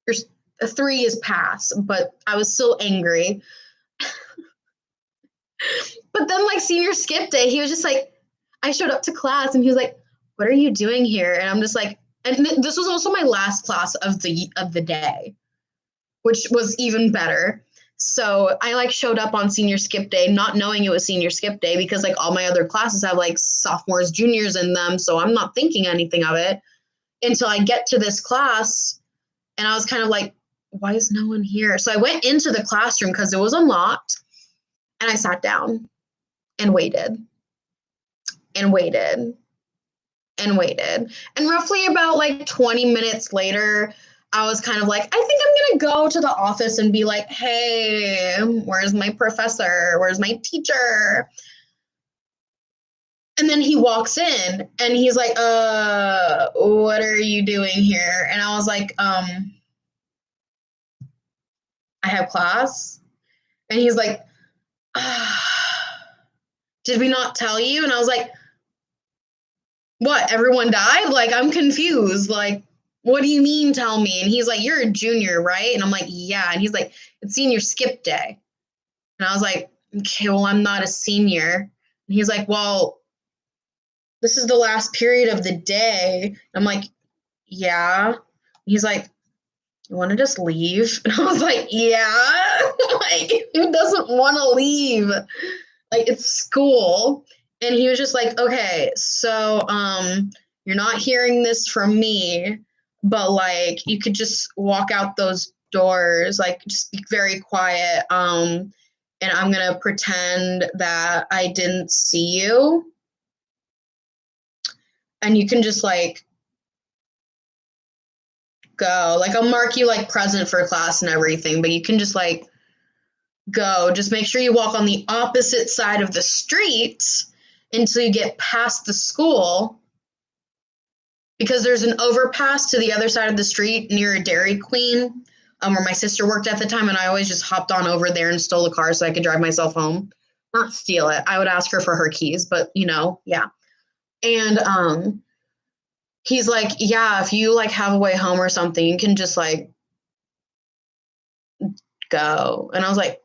There's a 3 is pass, but I was still angry. But then like senior skip day, he was just like, I showed up to class and he was like, what are you doing here? And I'm just like, and this was also my last class of the day, which was even better. So I like showed up on senior skip day, not knowing it was senior skip day because like all my other classes have like sophomores, juniors in them. So I'm not thinking anything of it until I get to this class. And I was kind of like, why is no one here? So I went into the classroom because it was unlocked and I sat down and waited and waited and waited. And roughly about like 20 minutes later, I was kind of like, I think I'm going to go to the office and be like, hey, where's my professor? Where's my teacher? And then he walks in and he's like, what are you doing here? And I was like, I have class. And he's like, did we not tell you? And I was like, what? Everyone died? Like, I'm confused. Like, what do you mean tell me? And he's like, you're a junior, right? And I'm like, yeah. And he's like, it's senior skip day. And I was like, okay, well, I'm not a senior. And he's like, well, this is the last period of the day. I'm like, yeah. And he's like, you want to just leave? And I was like, yeah. Like, who doesn't want to leave? Like, it's school. And he was just like, okay, so you're not hearing this from me, but like you could just walk out those doors, like just be very quiet. And I'm gonna pretend that I didn't see you. And you can just like go. Like I'll mark you like present for class and everything, but you can just like go. Just make sure you walk on the opposite side of the street until you get past the school, because there's an overpass to the other side of the street near a Dairy Queen, where my sister worked at the time, and I always just hopped on over there and stole a car so I could drive myself home. Not steal it. I would ask her for her keys, but yeah. And he's like, yeah, if you like have a way home or something, you can just like go. And I was like,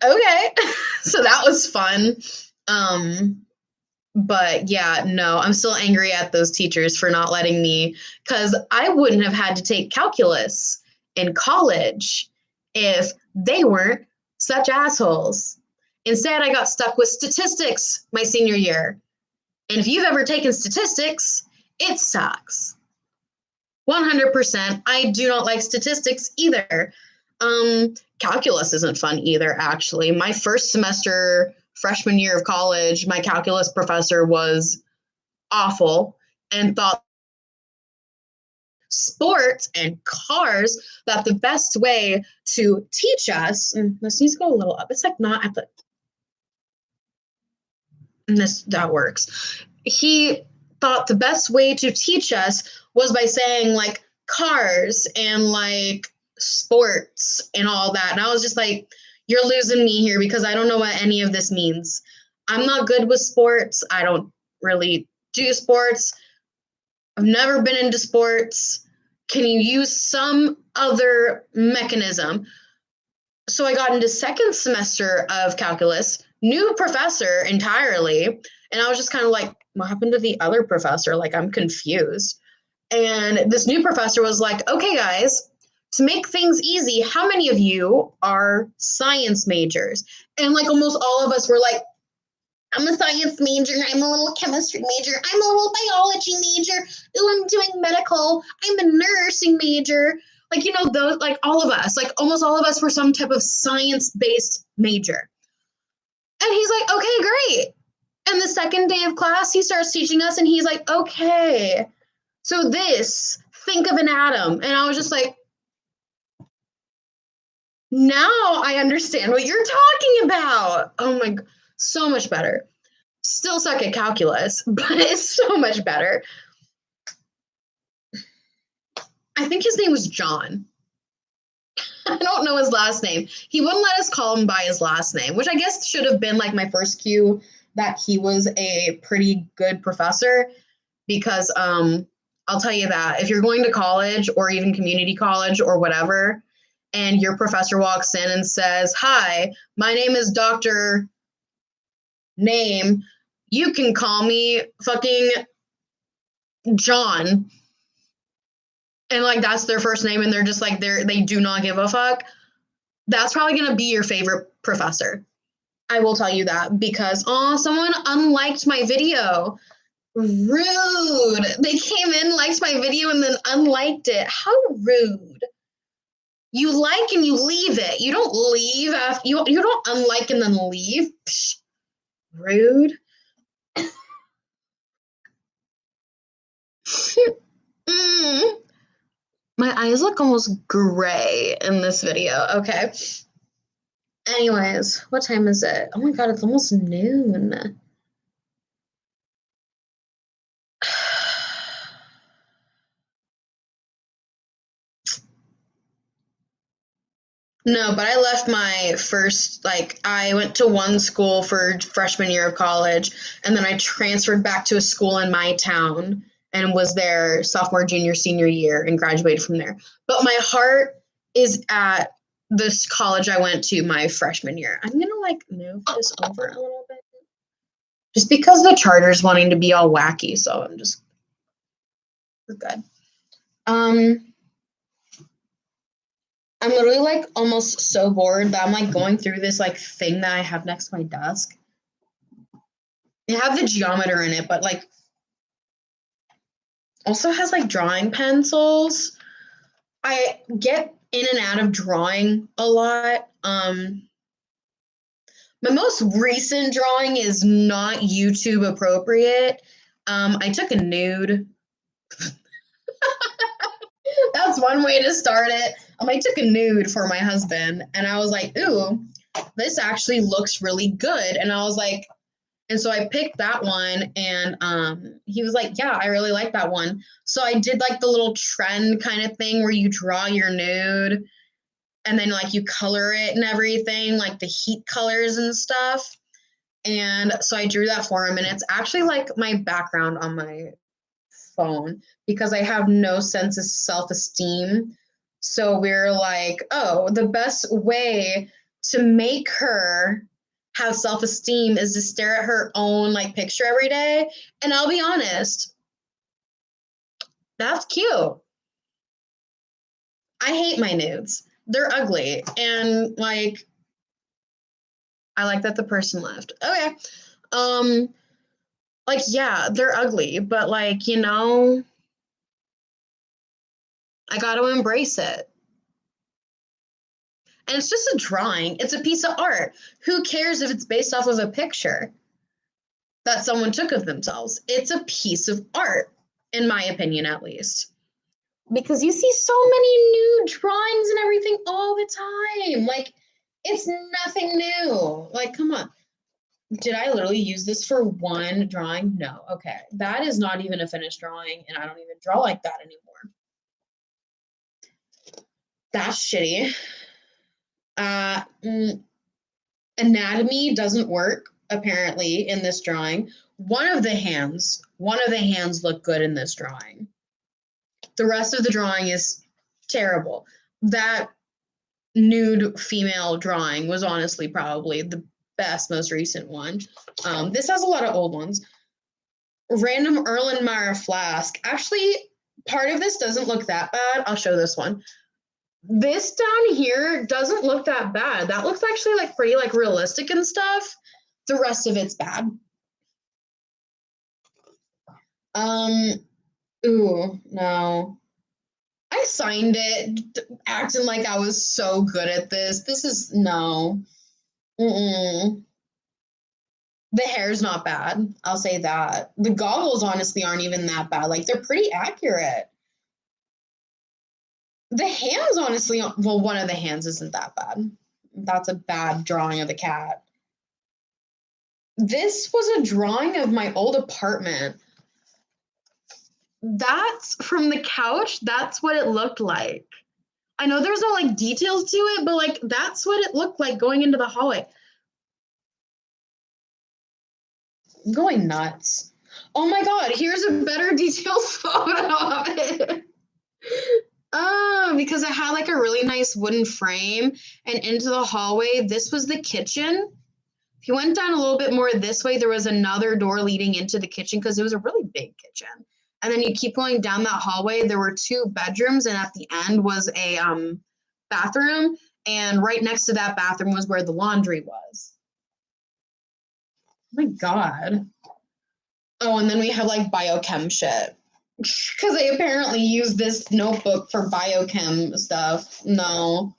okay. So that was fun. But yeah, no, I'm still angry at those teachers for not letting me, because I wouldn't have had to take calculus in college if they weren't such assholes. Instead, I got stuck with statistics my senior year. And if you've ever taken statistics, it sucks. 100%. I do not like statistics either. Calculus isn't fun either, actually. My first semester, freshman year of college, my calculus professor was awful and thought sports and cars, that the best way to teach us, and this needs to go a little up. It's like not at the, and that works. He thought the best way to teach us was by saying like cars and like sports and all that. And I was just like, you're losing me here because I don't know what any of this means. I'm not good with sports. I don't really do sports. I've never been into sports. Can you use some other mechanism? So I got into second semester of calculus, new professor entirely. And I was just kind of like, what happened to the other professor? Like, I'm confused. And this new professor was like, okay, guys, to make things easy, how many of you are science majors? And like almost all of us were like, I'm a science major. I'm a little chemistry major. I'm a little biology major. Ooh, I'm doing medical. I'm a nursing major. Like, those, like all of us, like almost all of us were some type of science-based major. And he's like, okay, great. And the second day of class, he starts teaching us and he's like, okay, so think of an atom. And I was just like, now I understand what you're talking about. Oh my God, so much better. Still suck at calculus, but it's so much better. I think his name was John. I don't know his last name. He wouldn't let us call him by his last name, which I guess should have been like my first cue that he was a pretty good professor because I'll tell you that if you're going to college or even community college or whatever, and your professor walks in and says, "Hi, my name is Dr. Name. You can call me fucking John." And like that's their first name and they're just like they do not give a fuck. That's probably going to be your favorite professor. I will tell you that because someone unliked my video. Rude. They came in, liked my video, and then unliked it. How rude. You like and you leave it. You don't leave after you don't unlike and then leave. Psh, rude. Mm. My eyes look almost gray in this video. Okay. Anyways, what time is it? Oh my god, it's almost noon. No, but I left my first, like, I went to one school for freshman year of college, and then I transferred back to a school in my town and was there sophomore, junior, senior year and graduated from there. But my heart is at this college I went to my freshman year. I'm gonna, like, move this over a little bit. Just because the charter's wanting to be all wacky, so we're good. I'm literally like almost so bored that I'm like going through this like thing that I have next to my desk. It have the geometer in it, but like also has like drawing pencils. I get in and out of drawing a lot. My most recent drawing is not YouTube appropriate. I took a nude. That's one way to start it. I took a nude for my husband, and I was like, ooh, this actually looks really good. And I was like, and so I picked that one, and he was like, yeah, I really like that one. So I did like the little trend kind of thing where you draw your nude, and then like you color it and everything, like the heat colors and stuff. And so I drew that for him, and it's actually like my background on my phone because I have no sense of self-esteem. So we're like, oh, the best way to make her have self-esteem is to stare at her own like picture every day. And I'll be honest, that's cute. I hate my nudes. They're ugly. And like I like that the person left. Okay. Like yeah, they're ugly, but like, I got to embrace it. And it's just a drawing. It's a piece of art. Who cares if it's based off of a picture that someone took of themselves? It's a piece of art, in my opinion, at least. Because you see so many new drawings and everything all the time. Like, it's nothing new. Like, come on. Did I literally use this for one drawing? No. Okay. That is not even a finished drawing, and I don't even draw like that anymore. That's shitty. Anatomy doesn't work apparently in this drawing. One of the hands look good in this drawing. The rest of the drawing is terrible. That nude female drawing was honestly probably the best, most recent one. This has a lot of old ones. Random Erlenmeyer flask. Actually, part of this doesn't look that bad. I'll show this one. This down here doesn't look that bad. That looks actually like pretty like realistic and stuff. The rest of it's bad. Ooh, no. I signed it acting like I was so good at this. This is no. Mm-mm. The hair's not bad. I'll say that. The goggles honestly aren't even that bad. Like they're pretty accurate. The hands honestly, well, one of the hands isn't that bad. That's a bad drawing of the cat. This was a drawing of my old apartment. That's from the couch. That's what it looked like. I know there's no like details to it, but like that's what it looked like going into the hallway. I'm going nuts. Oh my god, here's a better detailed photo of it. Oh, because it had like a really nice wooden frame and into the hallway. This was the kitchen. If you went down a little bit more this way, there was another door leading into the kitchen because it was a really big kitchen. And then you keep going down that hallway. There were two bedrooms, and at the end was a bathroom. And right next to that bathroom was where the laundry was. Oh my god. Oh, and then we have like biochem shit. Because I apparently use this notebook for biochem stuff. No.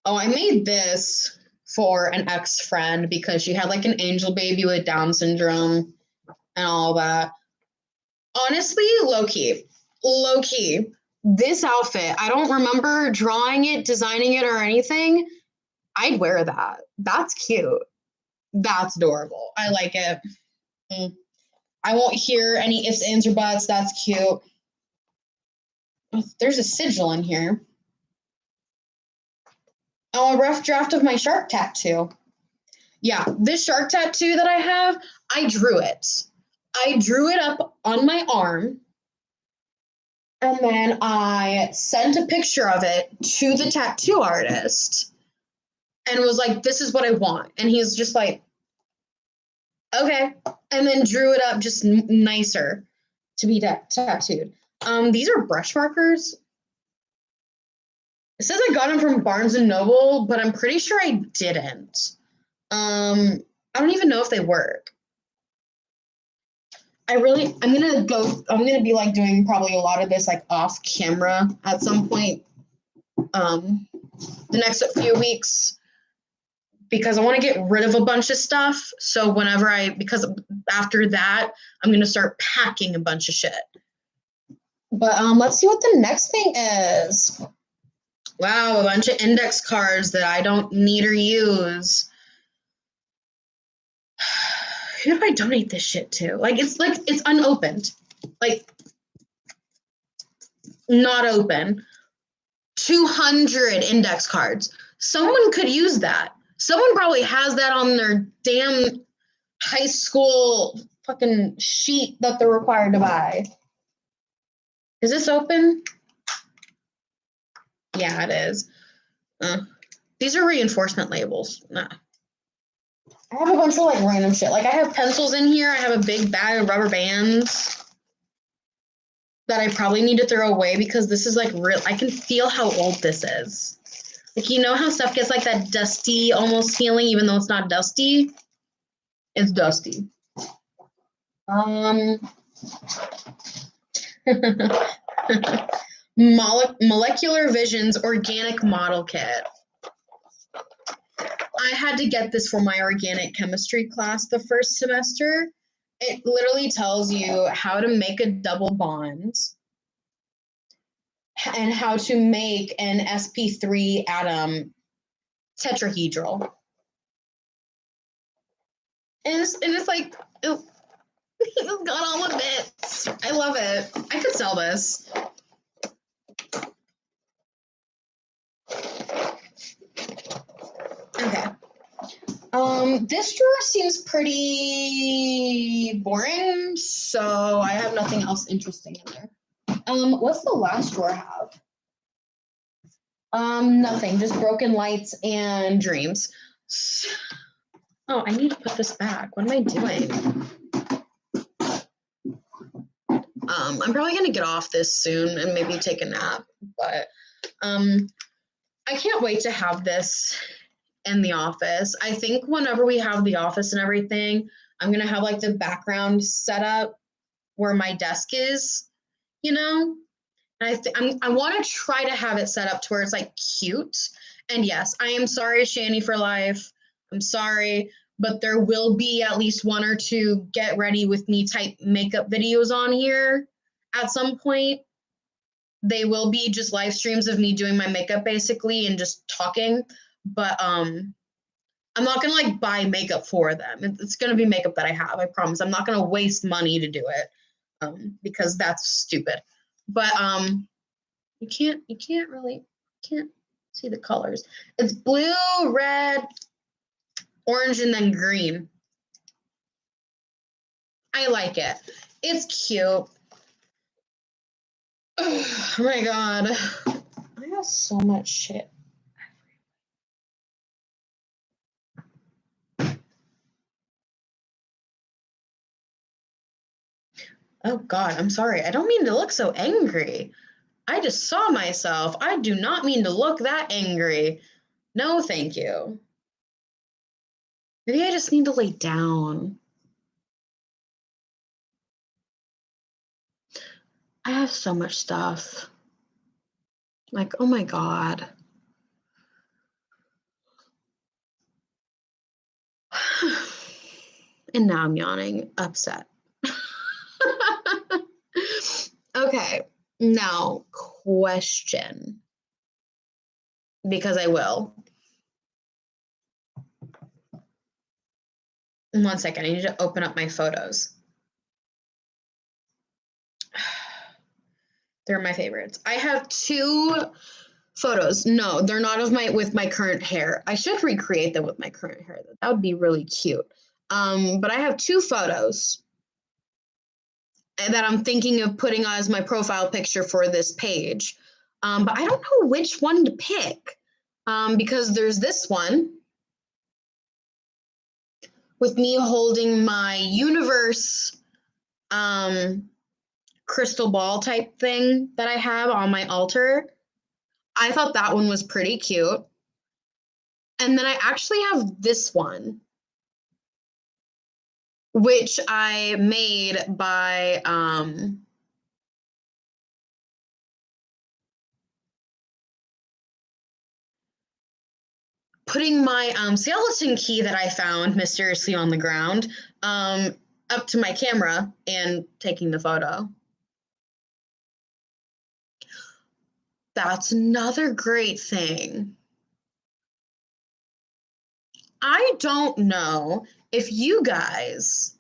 Oh, I made this for an ex-friend because she had like an angel baby with Down syndrome and all that. Honestly, low key. Low key. This outfit, I don't remember drawing it, designing it, or anything. I'd wear that. That's cute. That's adorable. I like it. I won't hear any ifs, ands, or buts. That's cute. Oh, there's a sigil in here. Oh, a rough draft of my shark tattoo. Yeah, this shark tattoo that I have, I drew it. I drew it up on my arm, and then I sent a picture of it to the tattoo artist and was like, this is what I want. And he's just like, okay. And then drew it up just nicer to be tattooed. These are brush markers. It says I got them from Barnes and Noble, but I'm pretty sure I didn't. I don't even know if they work. I'm gonna be like doing probably a lot of this like off camera at some point the next few weeks because I want to get rid of a bunch of stuff. So because after that, I'm gonna start packing a bunch of shit. But let's see what the next thing is. Wow, a bunch of index cards that I don't need or use. Who do I donate this shit to? Like it's unopened. Like not open. 200 index cards. Someone could use that. Someone probably has that on their damn high school fucking sheet that they're required to buy. Is this open? Yeah, it is. These are reinforcement labels. Nah. I have a bunch of like random shit. Like I have pencils in here. I have a big bag of rubber bands that I probably need to throw away because this is like real. I can feel how old this is. Like, you know how stuff gets like that dusty almost feeling, even though it's not dusty? It's dusty. Molecular Visions Organic Model Kit. I had to get this for my organic chemistry class the first semester. It literally tells you how to make a double bond and how to make an sp3 atom tetrahedral. And it's like, it's got all the bits. I love it. I could sell this. Okay. This drawer seems pretty boring, so I have nothing else interesting in there. What's the last drawer have? Nothing, just broken lights and dreams. Oh, I need to put this back. What am I doing? I'm probably gonna get off this soon and maybe take a nap, but I can't wait to have this in the office. I think whenever we have the office and everything, I'm gonna have like the background set up where my desk is, you know? And I want to try to have it set up to where it's like cute. And yes, I am sorry, Shani for life. I'm sorry, but there will be at least one or two get ready with me type makeup videos on here at some point. They will be just live streams of me doing my makeup basically and just talking. But I'm not gonna like buy makeup for them. It's gonna be makeup that I have, I promise. I'm not gonna waste money to do it. because that's stupid. But you can't really see the colors. It's blue, red, orange, and then green. I like it. It's cute. Oh my god. I have so much shit. Oh god, I'm sorry. I don't mean to look so angry. I just saw myself. I do not mean to look that angry. No, thank you. Maybe I just need to lay down. I have so much stuff. Like, oh my god. And now I'm yawning, upset. Okay, now question. Because I will. 1 second, I need to open up my photos. They're my favorites. I have 2 photos. No, they're not of with my current hair. I should recreate them with my current hair. That would be really cute. But I have 2 photos that I'm thinking of putting as my profile picture for this page. But I don't know which one to pick because there's this one with me holding my universe crystal ball type thing that I have on my altar. I thought that one was pretty cute. And then I actually have this one, which I made by putting my skeleton key that I found mysteriously on the ground up to my camera and taking the photo. That's another great thing. I don't know if you guys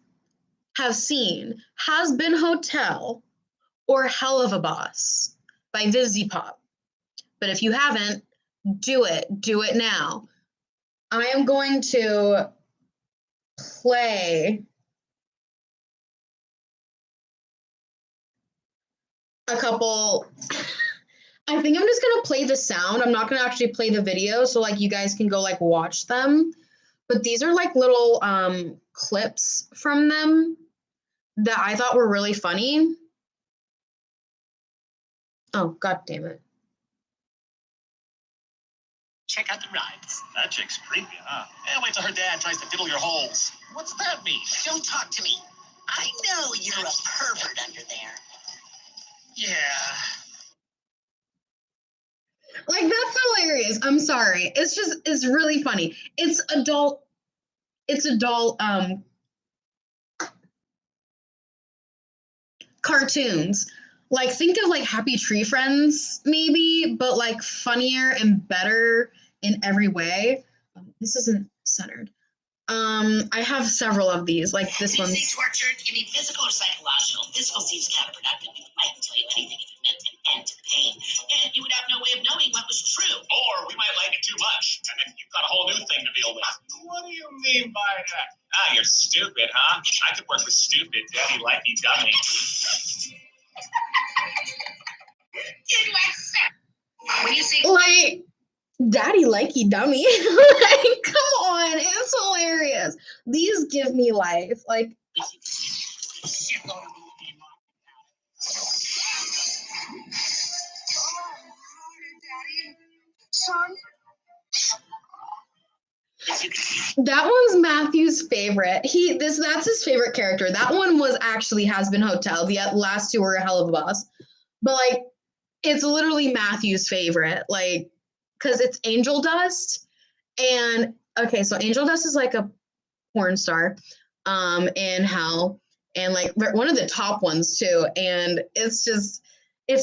have seen Has Been Hotel or Hell of a Boss by Vizzy Pop. But if you haven't, do it. Do it now. I am going to play a couple. I think I'm just going to play the sound. I'm not going to actually play the video. So like you guys can go like watch them. But these are like little clips from them that I thought were really funny. Oh, god damn it. Check out the rides. That chick's creepy, huh? Yeah, wait till her dad tries to diddle your holes. What's that mean? Don't talk to me. I know you're a pervert under there. Yeah. Like, that's hilarious. I'm sorry. It's really funny. It's adult cartoons. Like, think of like Happy Tree Friends, maybe, but like funnier and better in every way. This isn't centered. I have several of these, like this one. When you say tortured, you mean physical or psychological? Physical seems counterproductive. You might tell you anything if it meant an end to the pain, and you would have no way of knowing what was true. Or we might like it too much, and then you've got a whole new thing to deal with. What do you mean by that? Ah, you're stupid, huh? I could work with stupid, daddy likey dummy. When you say like daddy likey dummy, like come on, it's hilarious. These give me life. Like that one's Matthew's favorite. That's his favorite character. That one was actually Has Been Hotel. The last 2 were Hell of a Boss. But like it's literally Matthew's favorite. Like because it's Angel Dust. And okay, so Angel Dust is like a porn star in Hell, and like one of the top ones too. And it's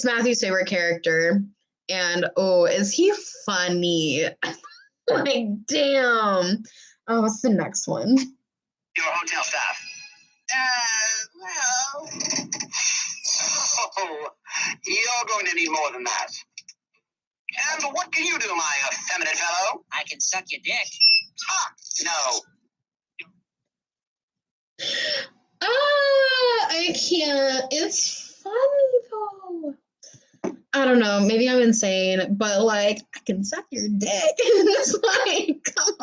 Matthew's favorite character. And oh, is he funny? Like damn. Oh, what's the next one? your hotel staff. Well, Oh, you're going to need more than that. And what can you do, my effeminate fellow? I can suck your dick. Ha! No. I can't. It's funny though. I don't know. Maybe I'm insane, but like, I can suck your dick. It's like, come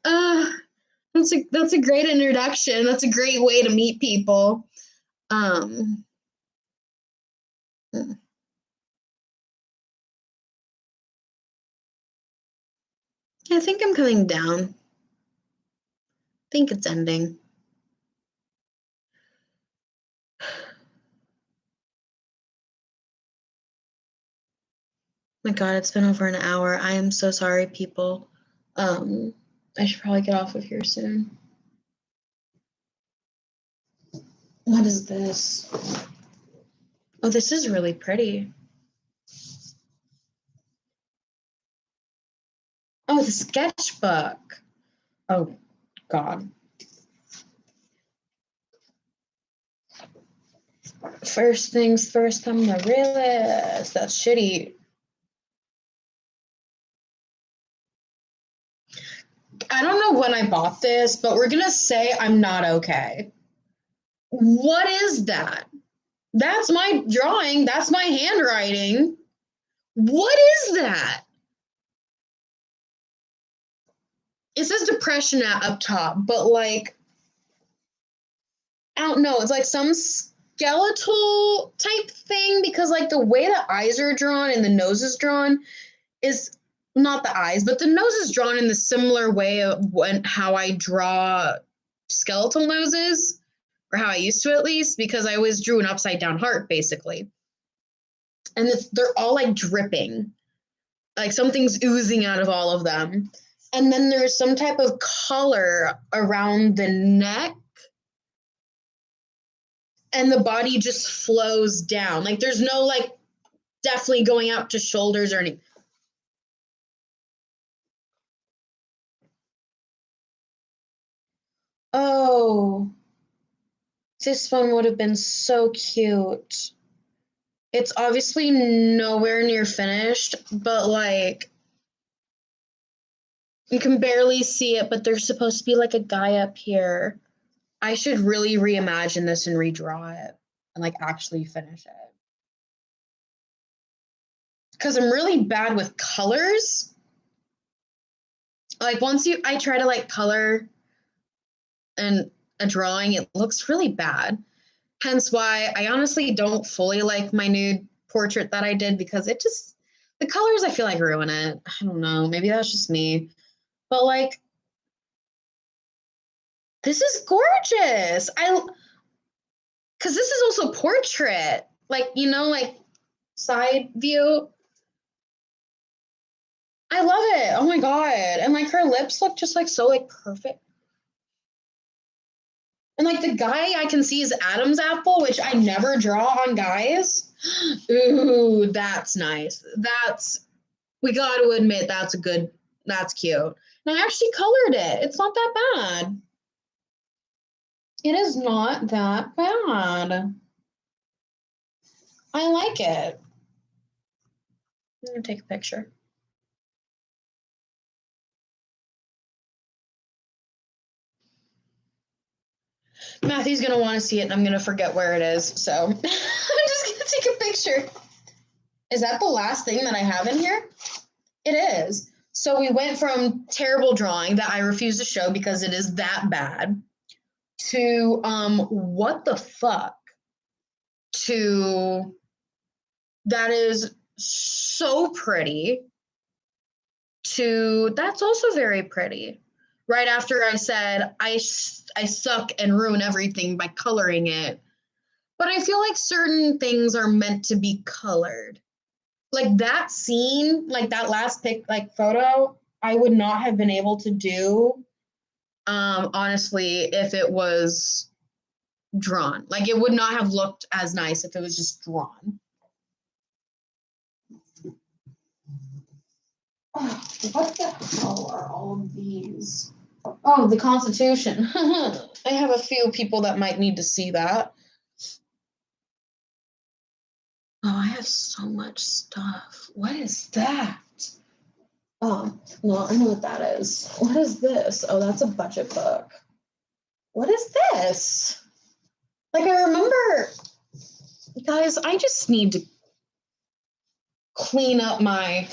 on. That's a great introduction. That's a great way to meet people. I think I'm coming down. I think it's ending. My God, it's been over an hour. I am so sorry, people. I should probably get off of here soon. What is this? Oh, this is really pretty. Oh, the sketchbook. Oh, God. First things first, I'm the realist. That's shitty. I don't know when I bought this, but we're going to say I'm not okay. What is that? That's my drawing. That's my handwriting. What is that? It says depression up top, but like, I don't know. It's like some skeletal type thing because like the way the eyes are drawn and the nose is drawn is not the eyes, but the nose is drawn in the similar way of how I draw skeletal noses, or how I used to at least, because I always drew an upside down heart basically. And they're all like dripping, like something's oozing out of all of them. And then there's some type of color around the neck, and the body just flows down. Like there's no like definitely going out to shoulders or anything. Oh, this one would have been so cute. It's obviously nowhere near finished, but like you can barely see it, but there's supposed to be like a guy up here. I should really reimagine this and redraw it and like actually finish it. Because I'm really bad with colors. Like I try to like color and a drawing, it looks really bad. Hence why I honestly don't fully like my nude portrait that I did, because the colors I feel like ruin it. I don't know. Maybe that's just me. But like, this is gorgeous. Because this is also portrait. Like, like side view. I love it. Oh my God. And like her lips look just like so like perfect. And like the guy I can see is Adam's apple, which I never draw on guys. Ooh, that's nice. We got to admit that's cute. And I actually colored it. It's not that bad. It is not that bad. I like it. I'm gonna take a picture. Matthew's gonna want to see it, and I'm gonna forget where it is. So I'm just gonna take a picture. Is that the last thing that I have in here? It is. So we went from terrible drawing that I refuse to show because it is that bad to what the fuck, to that is so pretty, to that's also very pretty. Right after I said I suck and ruin everything by coloring it. But I feel like certain things are meant to be colored. Like that scene, like that last photo, I would not have been able to do, honestly, if it was drawn. Like it would not have looked as nice if it was just drawn. Oh, what the hell are all of these? Oh, the Constitution. I have a few people that might need to see that. Oh, I have so much stuff. What is that? Oh, no, I know what that is. What is this? Oh, that's a budget book. What is this? Like, I remember, guys, I just need to clean up my.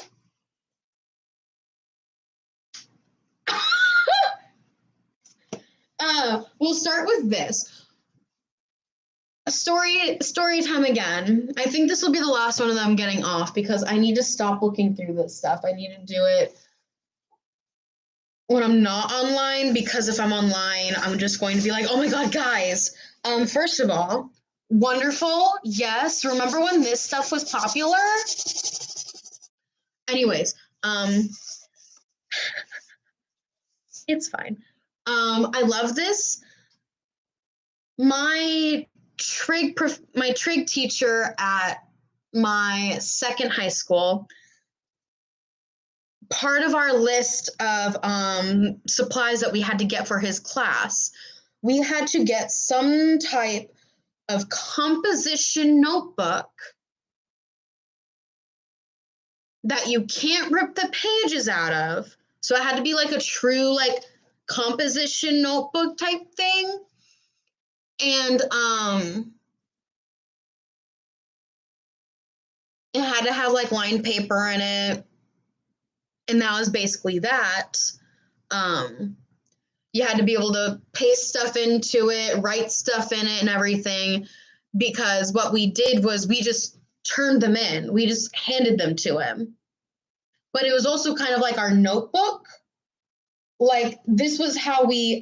We'll start with this. Story time again. I think this will be the last one of them getting off because I need to stop looking through this stuff. I need to do it when I'm not online, because if I'm online, I'm just going to be like, oh my God, guys. First of all, wonderful. Yes. Remember when this stuff was popular? Anyways, it's fine. I love this. My trig teacher at my second high school, part of our list of supplies that we had to get for his class, we had to get some type of composition notebook that you can't rip the pages out of. So it had to be like a true like composition notebook type thing. And it had to have like lined paper in it. And that was basically that. You had to be able to paste stuff into it, write stuff in it and everything, because what we did was we just turned them in. We just handed them to him. But it was also kind of like our notebook. Like this was how he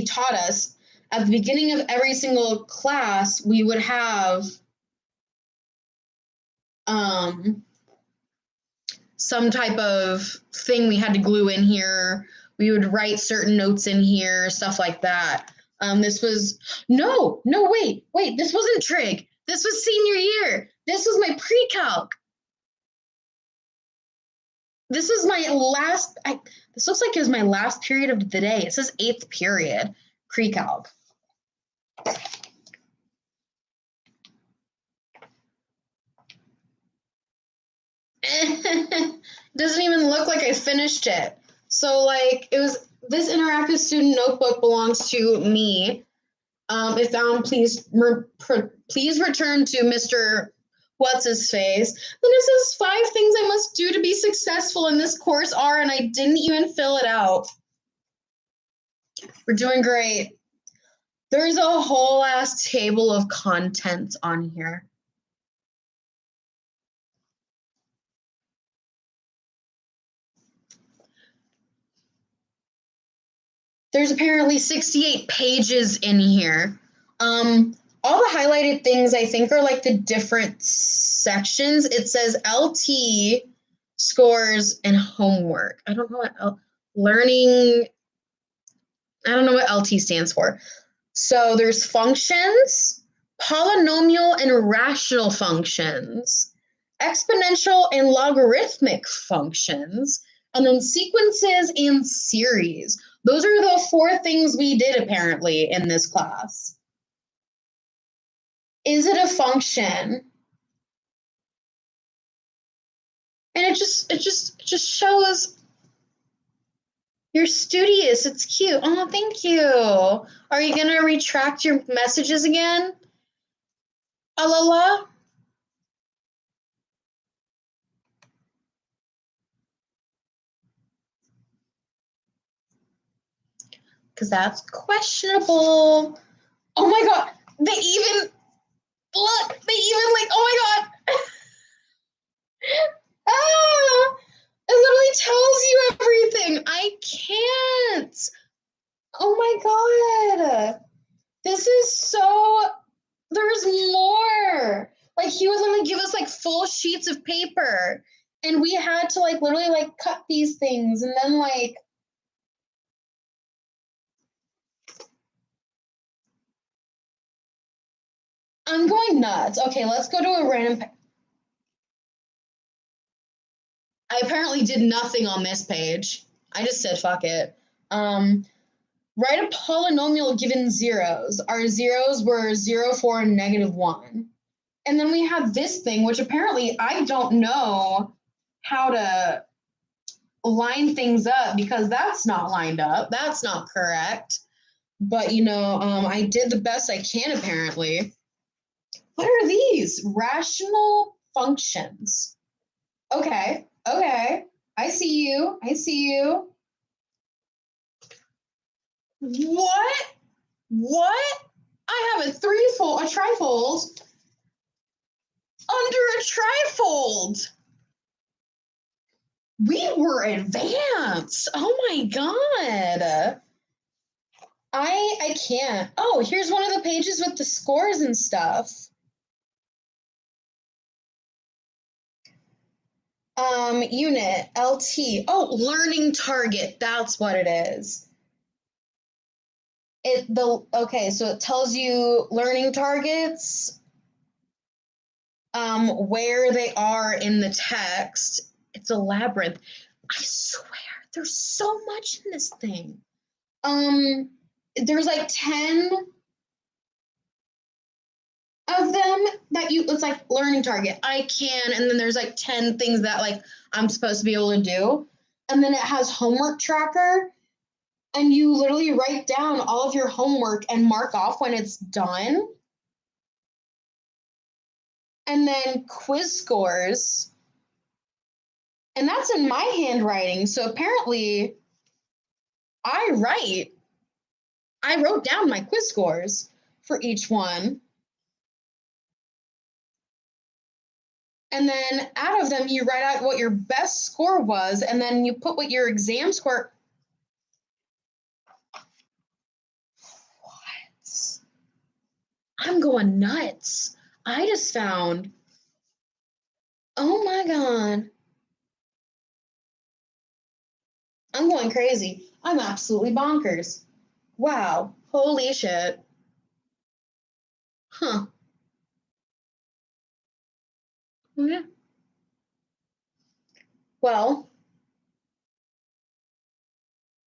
taught us. At the beginning of every single class, we would have some type of thing we had to glue in here. We would write certain notes in here, stuff like that. This was wait, this wasn't trig. This was senior year. This was my pre-calc. This was my last. This looks like it was my last period of the day. It says 8th period, pre-calc. Doesn't even look like I finished it. So like it was, this interactive student notebook belongs to me. If found, please return to Mr. What's his face. Then it says 5 things I must do to be successful in this course are, and I didn't even fill it out. We're doing great. There's a whole ass table of contents on here. There's apparently 68 pages in here. All the highlighted things I think are like the different sections. It says LT, scores, and homework. I don't know what learning. I don't know what LT stands for. So there's functions, polynomial and rational functions, exponential and logarithmic functions, and then sequences and series. Those are the 4 things we did apparently in this class. Is it a function? And it just shows you're studious. It's cute. Oh, thank you. Are you gonna retract your messages again? Alala? Because that's questionable. Oh my God. They even like, oh my God. Ah, it literally tells you everything. I can't. Oh my God. This is so, there's more. Like he would literally give us like full sheets of paper and we had to like literally like cut these things and then like, I'm going nuts. Okay, let's go to a random. I apparently did nothing on this page. I just said fuck it. Write a polynomial given zeros. Our zeros were 0, 4, and -1. And then we have this thing, which apparently I don't know how to line things up because that's not lined up. That's not correct. But, I did the best I can, apparently. What are these? Rational functions. Okay. I see you. What? I have a trifold under a trifold. We were advanced. Oh my God. I can't. Oh, here's one of the pages with the scores and stuff. Unit, LT. Oh, learning target. That's what it is. Okay, so it tells you learning targets, where they are in the text. It's a labyrinth. I swear, there's so much in this thing. There's like 10 of them that it's like learning target. I can, and then there's like 10 things that like I'm supposed to be able to do. And then it has homework tracker, and you literally write down all of your homework and mark off when it's done. And then quiz scores. And that's in my handwriting. So apparently I wrote down my quiz scores for each one. And then out of them, you write out what your best score was, and then you put what your exam score. What? I'm going nuts. I just found. Oh my God. I'm going crazy. I'm absolutely bonkers. Wow. Holy shit. Huh. Yeah. Well,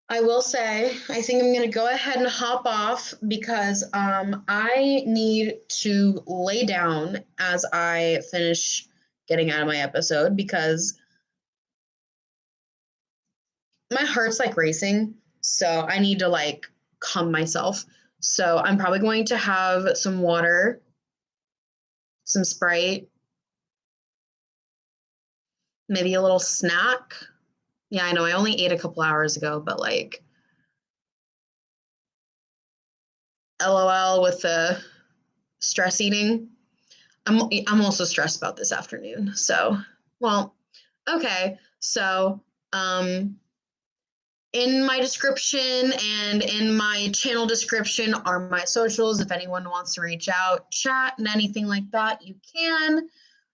I will say, I think I'm going to go ahead and hop off because I need to lay down as I finish getting out of my episode because my heart's like racing. So I need to like calm myself. So I'm probably going to have some water, some Sprite, maybe a little snack. Yeah, I know I only ate a couple hours ago, but like LOL with the stress eating. I'm also stressed about this afternoon. So, well, okay. So, in my description and in my channel description are my socials. If anyone wants to reach out, chat, and anything like that, you can.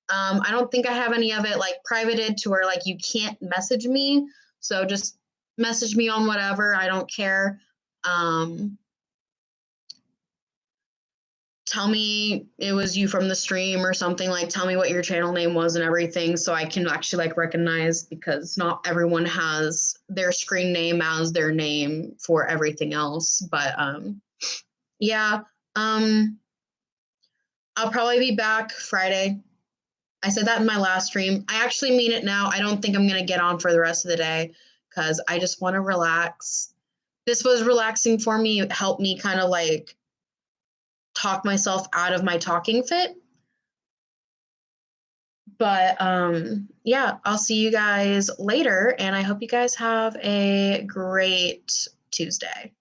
I don't think I have any of it like privated to where like you can't message me. So just message me on whatever. I don't care. Tell me it was you from the stream or something, like tell me what your channel name was and everything so I can actually like recognize, because not everyone has their screen name as their name for everything else. But yeah, I'll probably be back Friday. I said that in my last stream. I actually mean it now. I don't think I'm going to get on for the rest of the day because I just want to relax. This was relaxing for me. It helped me kind of like talk myself out of my talking fit. But yeah, I'll see you guys later, and I hope you guys have a great Tuesday.